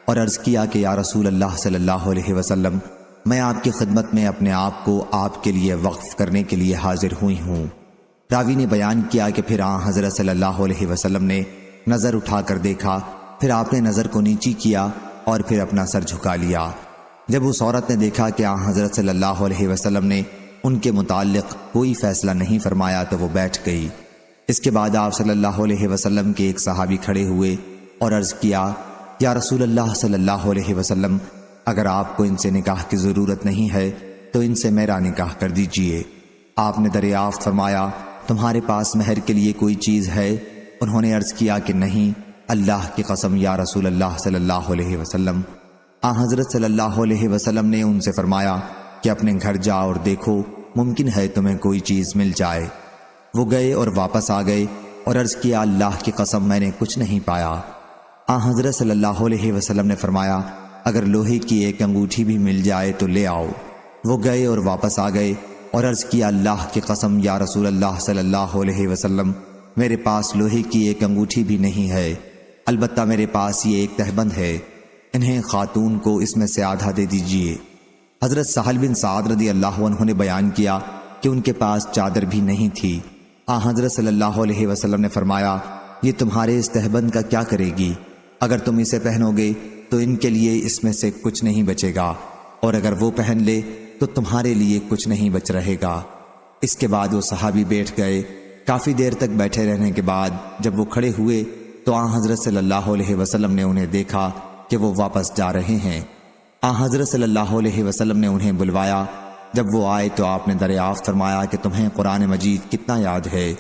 اور عرض کیا کہ یا رسول اللہ صلی اللہ علیہ وسلم، میں آپ کی خدمت میں اپنے آپ کو آپ کے لیے وقف کرنے کے لیے حاضر ہوئی ہوں۔ راوی نے بیان کیا کہ پھر حضرت صلی اللہ علیہ وسلم نے نظر اٹھا کر دیکھا، پھر آپ نے نظر کو نیچی کیا اور پھر اپنا سر جھکا لیا۔ جب اس عورت نے دیکھا کہ حضرت صلی اللہ علیہ وسلم نے ان کے متعلق کوئی فیصلہ نہیں فرمایا تو وہ بیٹھ گئی۔ اس کے بعد آپ صلی اللہ علیہ وسلم کے ایک صحابی کھڑے ہوئے اور عرض کیا، یا رسول اللہ صلی اللہ علیہ وسلم، اگر آپ کو ان سے نکاح کی ضرورت نہیں ہے تو ان سے میرا نکاح کر دیجئے۔ آپ نے دریافت فرمایا، تمہارے پاس مہر کے لیے کوئی چیز ہے؟ انہوں نے عرض کیا کہ نہیں، اللہ کی قسم یا رسول اللہ صلی اللہ علیہ وسلم۔ حضرت صلی اللہ علیہ وسلم نے ان سے فرمایا کہ اپنے گھر جاؤ اور دیکھو، ممکن ہے تمہیں کوئی چیز مل جائے۔ وہ گئے اور واپس آ گئے اور عرض کیا، اللہ کی قسم میں نے کچھ نہیں پایا۔ حضرت صلی اللہ علیہ وسلم نے فرمایا، اگر لوہے کی ایک انگوٹھی بھی مل جائے تو لے آؤ۔ وہ گئے اور واپس آ گئے اور عرض کیا، اللہ کی قسم یا رسول اللہ صلی اللہ علیہ وسلم، میرے پاس لوہے کی ایک انگوٹھی بھی نہیں ہے، البتہ میرے پاس یہ ایک تہبند ہے، انہیں خاتون کو اس میں سے آدھا دے دیجئے۔ حضرت سہل بن سعد رضی اللہ عنہ نے بیان کیا کہ ان کے پاس چادر بھی نہیں تھی۔ حضرت صلی اللہ علیہ وسلم نے فرمایا، یہ تمہارے اس تہبند کا کیا کرے گی؟ اگر تم اسے پہنو گے تو ان کے لیے اس میں سے کچھ نہیں بچے گا، اور اگر وہ پہن لے تو تمہارے لیے کچھ نہیں بچ رہے گا۔ اس کے بعد وہ صحابی بیٹھ گئے۔ کافی دیر تک بیٹھے رہنے کے بعد جب وہ کھڑے ہوئے تو حضرت صلی اللہ علیہ وسلم نے انہیں دیکھا کہ وہ واپس جا رہے ہیں۔ حضرت صلی اللہ علیہ وسلم نے انہیں بلوایا۔ جب وہ آئے تو آپ نے دریافت فرمایا کہ تمہیں قرآن مجید کتنا یاد ہے؟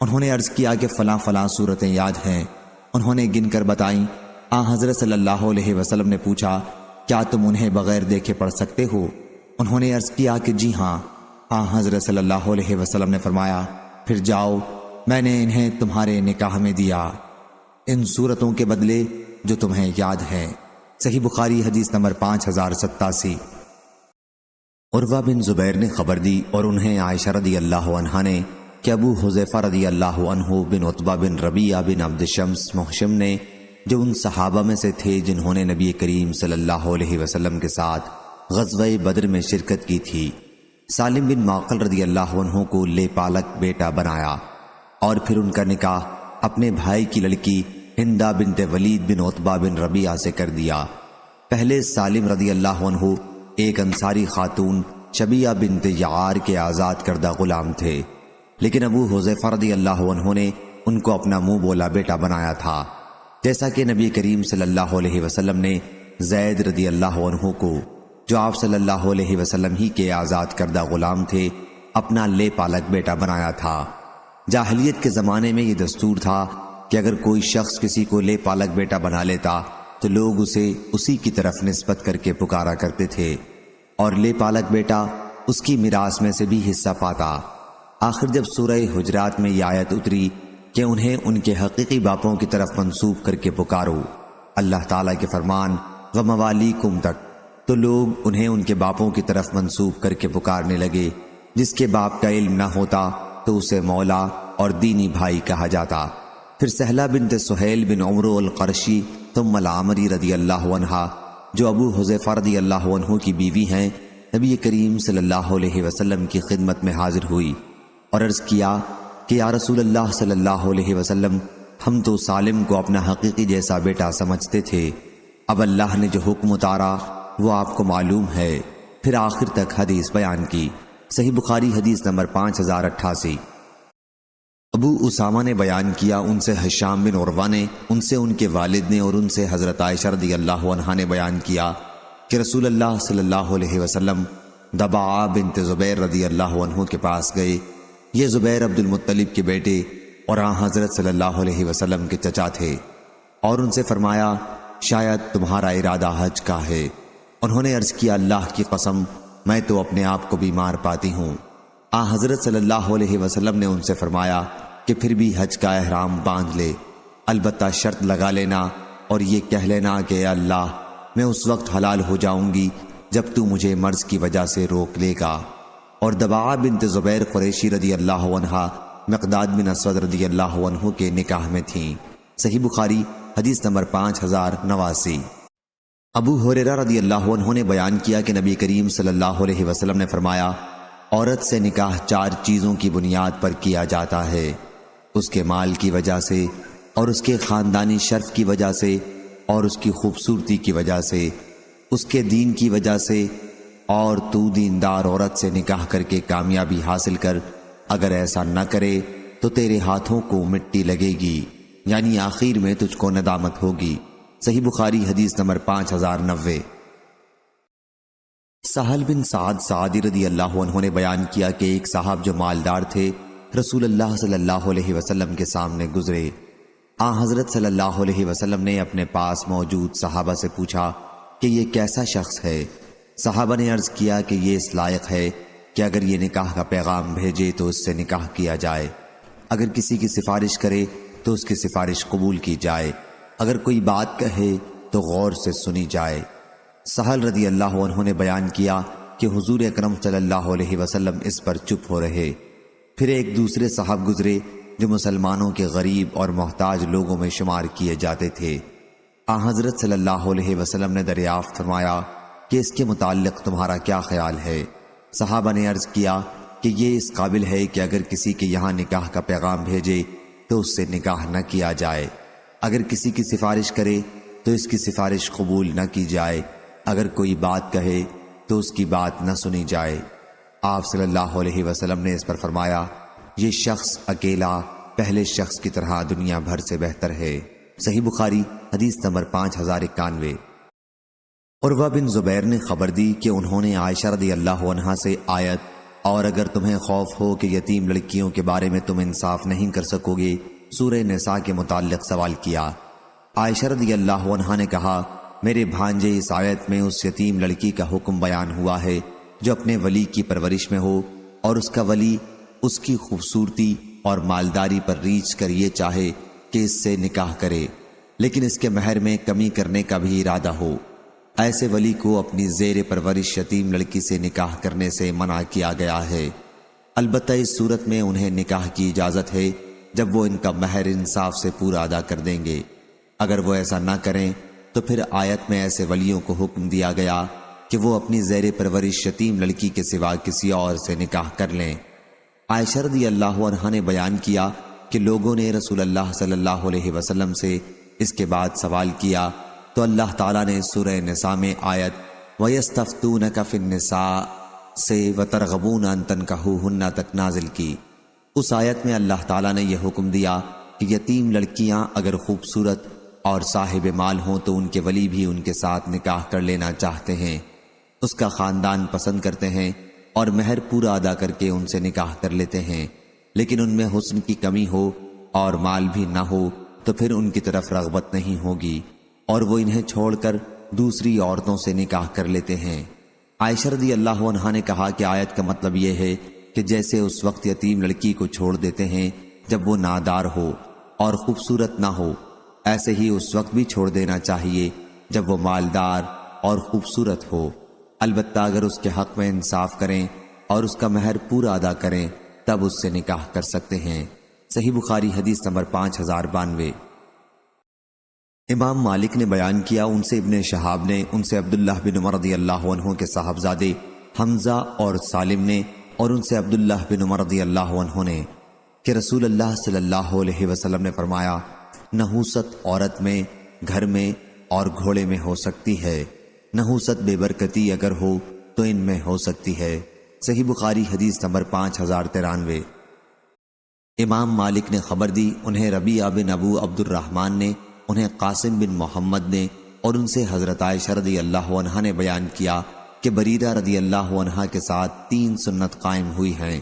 انہوں نے عرض کیا کہ فلاں فلاں صورتیں یاد ہیں۔ انہوں نے گن کر بتائیں۔ حضرت صلی اللہ علیہ وسلم نے پوچھا، کیا تم انہیں بغیر دیکھے پڑھ سکتے ہو؟ انہوں نے عرض کیا کہ جی ہاں۔ حضرت صلی اللہ علیہ وسلم نے فرمایا، پھر جاؤ، میں نے انہیں تمہارے نکاح میں دیا، ان صورتوں کے بدلے جو تمہیں یاد ہیں۔ صحیح بخاری حدیث نمبر 5087۔ عروہ بن زبیر نے خبر دی اور انہیں عائشہ رضی اللہ عنہا نے کہ ابو حذیفہ رضی اللہ عنہ بن عتبہ بن ربیعہ بن عبد شمس محشم نے، جو ان صحابہ میں سے تھے جنہوں نے نبی کریم صلی اللہ علیہ وسلم کے ساتھ غزوہ بدر میں شرکت کی تھی، سالم بن معقل رضی اللہ عنہ کو لے پالک بیٹا بنایا، اور پھر ان کا نکاح اپنے بھائی کی لڑکی ہندہ بنت ولید بن عتبہ بن ربیعہ سے کر دیا۔ پہلے سالم رضی اللہ عنہ ایک انصاری خاتون شبیہ بنت یعار کے آزاد کردہ غلام تھے، لیکن ابو حذیفہ رضی اللہ عنہ نے ان کو اپنا منہ بولا بیٹا بنایا تھا، جیسا کہ نبی کریم صلی اللہ علیہ وسلم نے زید رضی اللہ عنہ کو، جو آپ صلی اللہ علیہ وسلم ہی کے آزاد کردہ غلام تھے، اپنا لے پالک بیٹا بنایا تھا۔ جاہلیت کے زمانے میں یہ دستور تھا کہ اگر کوئی شخص کسی کو لے پالک بیٹا بنا لیتا تو لوگ اسے اسی کی طرف نسبت کر کے پکارا کرتے تھے، اور لے پالک بیٹا اس کی میراث میں سے بھی حصہ پاتا۔ آخر جب سورہ حجرات میں یہ آیت اتری کہ انہیں ان کے حقیقی باپوں کی طرف منسوب کر کے پکارو، اللہ تعالیٰ کے فرمان وَمَوَالِيكُمْ تک، تو لوگ انہیں ان کے باپوں کی طرف منسوب کر کے پکارنے لگے۔ جس کے باپ کا علم نہ ہوتا تو اسے مولا اور دینی بھائی کہا جاتا۔ پھر سہلہ بنت سہیل بن عمرو القرشی ثم العامری رضی اللہ عنہا، جو ابو حذیفہ رضی اللہ عنہ کی بیوی ہیں، نبی کریم صلی اللہ علیہ وسلم کی خدمت میں حاضر ہوئی اور عرض کیا کہ یا رسول اللہ صلی اللہ علیہ وسلم، ہم تو سالم کو اپنا حقیقی جیسا بیٹا سمجھتے تھے، اب اللہ نے جو حکم اتارا وہ آپ کو معلوم ہے۔ پھر آخر تک حدیث بیان کی۔ صحیح بخاری حدیث نمبر 5088۔ ابو اسامہ نے بیان کیا، ان سے ہشام بن عروہ نے، ان سے ان کے والد نے، اور ان سے حضرت عائشہ رضی اللہ عنہا نے بیان کیا کہ رسول اللہ صلی اللہ علیہ وسلم ضباعہ بنت زبیر رضی اللہ عنہ کے پاس گئے۔ یہ زبیر عبد المطلب کے بیٹے اور آن حضرت صلی اللہ علیہ وسلم کے چچا تھے، اور ان سے فرمایا شاید تمہارا ارادہ حج کا ہے۔ انہوں نے عرض کیا اللہ کی قسم، میں تو اپنے آپ کو بیمار پاتی ہوں۔ آن حضرت صلی اللہ علیہ وسلم نے ان سے فرمایا کہ پھر بھی حج کا احرام باندھ لے، البتہ شرط لگا لینا اور یہ کہہ لینا کہ اے اللہ، میں اس وقت حلال ہو جاؤں گی جب تو مجھے مرض کی وجہ سے روک لے گا۔ اور ضباعہ بنت زبیر قریشی رضی اللہ عنہا مقداد بن اسود رضی اللہ عنہ کے نکاح میں تھیں۔ صحیح بخاری حدیث نمبر 5089۔ ابو ہریرہ رضی اللہ عنہ نے بیان کیا کہ نبی کریم صلی اللہ علیہ وسلم نے فرمایا عورت سے نکاح 4 چیزوں کی بنیاد پر کیا جاتا ہے، اس کے مال کی وجہ سے، اور اس کے خاندانی شرف کی وجہ سے، اور اس کی خوبصورتی کی وجہ سے، اس کے دین کی وجہ سے، اور تو دیندار عورت سے نکاح کر کے کامیابی حاصل کر، اگر ایسا نہ کرے تو تیرے ہاتھوں کو مٹی لگے گی، یعنی آخر میں تجھ کو ندامت ہوگی۔ صحیح بخاری حدیث نمبر 5090۔ سہل بن سعد سعدی رضی اللہ عنہ نے بیان کیا کہ ایک صاحب جو مالدار تھے رسول اللہ صلی اللہ علیہ وسلم کے سامنے گزرے۔ آن حضرت صلی اللہ علیہ وسلم نے اپنے پاس موجود صحابہ سے پوچھا کہ یہ کیسا شخص ہے؟ صحابہ نے عرض کیا کہ یہ اس لائق ہے کہ اگر یہ نکاح کا پیغام بھیجے تو اس سے نکاح کیا جائے، اگر کسی کی سفارش کرے تو اس کی سفارش قبول کی جائے، اگر کوئی بات کہے تو غور سے سنی جائے۔ سہل رضی اللہ عنہ نے بیان کیا کہ حضور اکرم صلی اللہ علیہ وسلم اس پر چپ ہو رہے۔ پھر ایک دوسرے صاحب گزرے جو مسلمانوں کے غریب اور محتاج لوگوں میں شمار کیے جاتے تھے۔ آن حضرت صلی اللہ علیہ وسلم نے دریافت فرمایا کہ اس کے متعلق تمہارا کیا خیال ہے؟ صحابہ نے عرض کیا کہ یہ اس قابل ہے کہ اگر کسی کے یہاں نکاح کا پیغام بھیجے تو اس سے نکاح نہ کیا جائے، اگر کسی کی سفارش کرے تو اس کی سفارش قبول نہ کی جائے، اگر کوئی بات کہے تو اس کی بات نہ سنی جائے۔ آپ صلی اللہ علیہ وسلم نے اس پر فرمایا یہ شخص اکیلا پہلے شخص کی طرح دنیا بھر سے بہتر ہے۔ صحیح بخاری حدیث نمبر 5091۔ عروہ بن زبیر نے خبر دی کہ انہوں نے عائشہ رضی اللہ عنہا سے آیت اور اگر تمہیں خوف ہو کہ یتیم لڑکیوں کے بارے میں تم انصاف نہیں کر سکو گے سورہ نساء کے متعلق سوال کیا۔ عائشہ رضی اللہ عنہا نے کہا میرے بھانجے اس آیت میں اس یتیم لڑکی کا حکم بیان ہوا ہے جو اپنے ولی کی پرورش میں ہو اور اس کا ولی اس کی خوبصورتی اور مالداری پر ریچھ کر یہ چاہے کہ اس سے نکاح کرے لیکن اس کے مہر میں کمی کرنے کا بھی ارادہ ہو، ایسے ولی کو اپنی زیر پرورش یتیم لڑکی سے نکاح کرنے سے منع کیا گیا ہے۔ البتہ اس صورت میں انہیں نکاح کی اجازت ہے جب وہ ان کا مہر انصاف سے پورا ادا کر دیں گے، اگر وہ ایسا نہ کریں تو پھر آیت میں ایسے ولیوں کو حکم دیا گیا کہ وہ اپنی زیر پرورش یتیم لڑکی کے سوا کسی اور سے نکاح کر لیں۔ عائشہ رضی اللہ عنہا نے بیان کیا کہ لوگوں نے رسول اللہ صلی اللہ علیہ وسلم سے اس کے بعد سوال کیا تو اللہ تعالیٰ نے سورہ نساء میں آیت وَيَسْتَفْتُونَكَ فِي النِّسَاءِ سے وَتَرْغَبُونَ أَن تَنكِحُوهُنَّ تک نازل کی۔ اس آیت میں اللہ تعالیٰ نے یہ حکم دیا کہ یتیم لڑکیاں اگر خوبصورت اور صاحب مال ہوں تو ان کے ولی بھی ان کے ساتھ نکاح کر لینا چاہتے ہیں، اس کا خاندان پسند کرتے ہیں اور مہر پورا ادا کر کے ان سے نکاح کر لیتے ہیں، لیکن ان میں حسن کی کمی ہو اور مال بھی نہ ہو تو پھر ان کی طرف رغبت نہیں ہوگی اور وہ انہیں چھوڑ کر دوسری عورتوں سے نکاح کر لیتے ہیں۔ عائشہ رضی اللہ عنہا نے کہا کہ آیت کا مطلب یہ ہے کہ جیسے اس وقت یتیم لڑکی کو چھوڑ دیتے ہیں جب وہ نادار ہو اور خوبصورت نہ ہو، ایسے ہی اس وقت بھی چھوڑ دینا چاہیے جب وہ مالدار اور خوبصورت ہو، البتہ اگر اس کے حق میں انصاف کریں اور اس کا مہر پورا ادا کریں تب اس سے نکاح کر سکتے ہیں۔ صحیح بخاری حدیث نمبر 5092۔ امام مالک نے بیان کیا، ان سے ابن شہاب نے، ان سے عبداللہ بن عمر رضی اللہ عنہ کے صاحبزادے حمزہ اور سالم نے، اور ان سے عبداللہ بن عمر رضی اللہ عنہ نے کہ رسول اللہ صلی اللہ علیہ وسلم نے فرمایا، نحوست عورت میں، گھر میں اور گھوڑے میں ہو سکتی ہے، نحوست بے برکتی اگر ہو تو ان میں ہو سکتی ہے۔ صحیح بخاری حدیث نمبر 5093۔ امام مالک نے خبر دی، انہیں ربیعہ بن ابو عبد الرحمن نے، انہیں قاسم بن محمد نے، اور ان سے حضرت عائشہ رضی اللہ عنہا نے بیان کیا کہ بریرہ رضی اللہ عنہا کے ساتھ 3 سنت قائم ہوئی ہیں،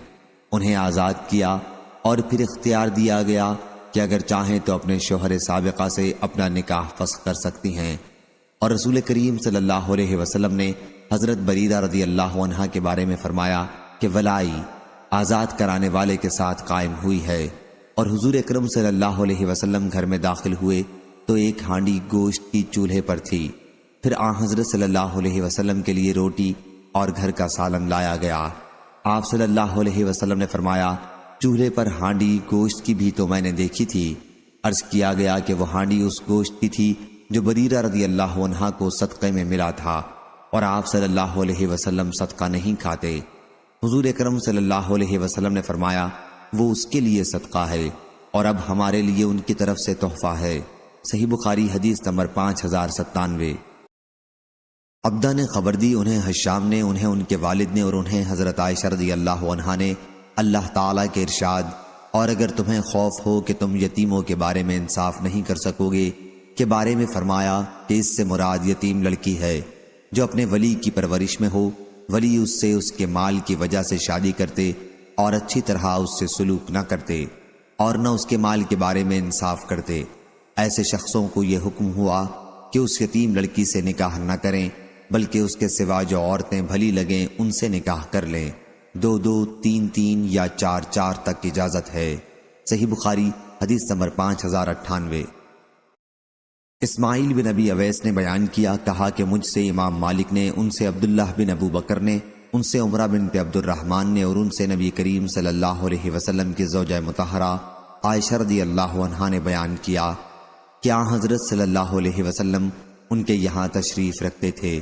انہیں آزاد کیا اور پھر اختیار دیا گیا کہ اگر چاہیں تو اپنے شوہر سابقہ سے اپنا نکاح فسخ کر سکتی ہیں، اور رسول کریم صلی اللہ علیہ وسلم نے حضرت بریرہ رضی اللہ عنہا کے بارے میں فرمایا کہ ولائی آزاد کرانے والے کے ساتھ قائم ہوئی ہے، اور حضور اکرم صلی اللہ علیہ وسلم گھر میں داخل ہوئے تو ایک ہانڈی گوشت کی چولہے پر تھی، پھر حضرت صلی اللہ علیہ وسلم کے لیے روٹی اور گھر کا سالن لایا گیا۔ آپ صلی اللہ علیہ وسلم نے فرمایا، چولہے پر ہانڈی گوشت کی بھی تو میں نے دیکھی تھی۔ عرض کیا گیا کہ وہ ہانڈی اس گوشت کی تھی جو بریرہ رضی اللہ عنہا کو صدقے میں ملا تھا، اور آپ صلی اللہ علیہ وسلم صدقہ نہیں کھاتے۔ حضور اکرم صلی اللہ علیہ وسلم نے فرمایا، وہ اس کے لیے صدقہ ہے اور اب ہمارے لیے ان کی طرف سے تحفہ ہے۔ صحیح بخاری حدیث نمبر 5097۔ عبدہ نے خبر دی، انہیں حشام نے، انہیں ان کے والد نے، اور انہیں حضرت عائشہ رضی اللہ عنہا نے اللہ تعالیٰ کے ارشاد، اور اگر تمہیں خوف ہو کہ تم یتیموں کے بارے میں انصاف نہیں کر سکو گے کے بارے میں فرمایا کہ اس سے مراد یتیم لڑکی ہے جو اپنے ولی کی پرورش میں ہو، ولی اس سے اس کے مال کی وجہ سے شادی کرتے اور اچھی طرح اس سے سلوک نہ کرتے اور نہ اس کے مال کے بارے میں انصاف کرتے، ایسے شخصوں کو یہ حکم ہوا کہ اس یتیم لڑکی سے نکاح نہ کریں بلکہ اس کے سوا جو عورتیں بھلی لگیں ان سے نکاح کر لیں، 2-2، 3-3 یا 4-4 تک اجازت ہے۔ صحیح بخاری حدیث نمبر 5098۔ اسماعیل بن ابی اویس نے بیان کیا، کہا کہ مجھ سے امام مالک نے، ان سے عبداللہ بن ابو بکر نے، ان سے عمرہ بنت عبد الرحمن نے، اور ان سے نبی کریم صلی اللہ علیہ وسلم کی زوجہ مطہرہ عائشہ رضی اللہ عنہا نے بیان کیا کہ حضرت صلی اللہ علیہ وسلم ان کے یہاں تشریف رکھتے تھے،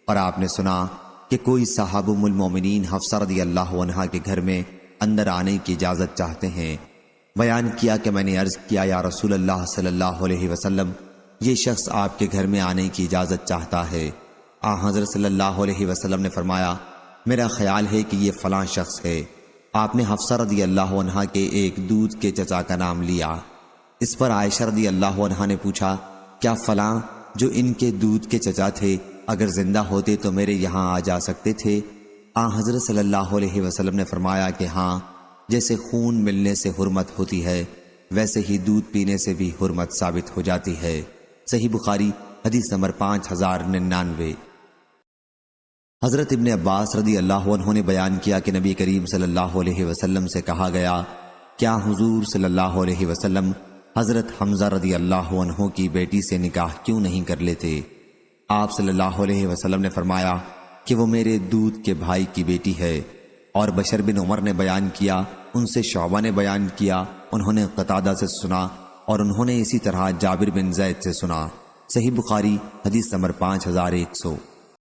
اور آپ نے سنا کہ کوئی صحابہ المومنین حفصہ رضی اللہ عنہا کے گھر میں اندر آنے کی اجازت چاہتے ہیں۔ بیان کیا کہ میں نے عرض کیا، یا رسول اللہ صلی اللہ علیہ وسلم، یہ شخص آپ کے گھر میں آنے کی اجازت چاہتا ہے۔ حضرت صلی اللہ علیہ وسلم نے فرمایا، میرا خیال ہے کہ یہ فلاں شخص ہے۔ آپ نے حفصہ رضی اللہ عنہا کے ایک دودھ کے چچا کا نام لیا۔ اس پر عائشہ رضی اللہ عنہا نے پوچھا، کیا فلاں جو ان کے دودھ کے چچا تھے اگر زندہ ہوتے تو میرے یہاں آ جا سکتے تھے؟ حضرت صلی اللہ علیہ وسلم نے فرمایا کہ ہاں، جیسے خون ملنے سے حرمت ہوتی ہے ویسے ہی دودھ پینے سے بھی حرمت ثابت ہو جاتی ہے۔ صحیح بخاری حدیث نمبر 5099۔ حضرت ابن عباس رضی اللہ عنہ نے بیان کیا کہ نبی کریم صلی اللہ علیہ وسلم سے کہا گیا، کیا حضور صلی اللہ علیہ وسلم حضرت حمزہ رضی اللہ عنہ کی بیٹی سے نکاح کیوں نہیں کر لیتے؟ آپ صلی اللہ علیہ وسلم نے فرمایا کہ وہ میرے دودھ کے بھائی کی بیٹی ہے۔ اور بشر بن عمر نے بیان کیا، ان سے شعبہ نے بیان کیا، انہوں نے قتادہ سے سنا، اور انہوں نے اسی طرح جابر بن زید سے سنا۔ صحیح بخاری حدیث نمبر 5100۔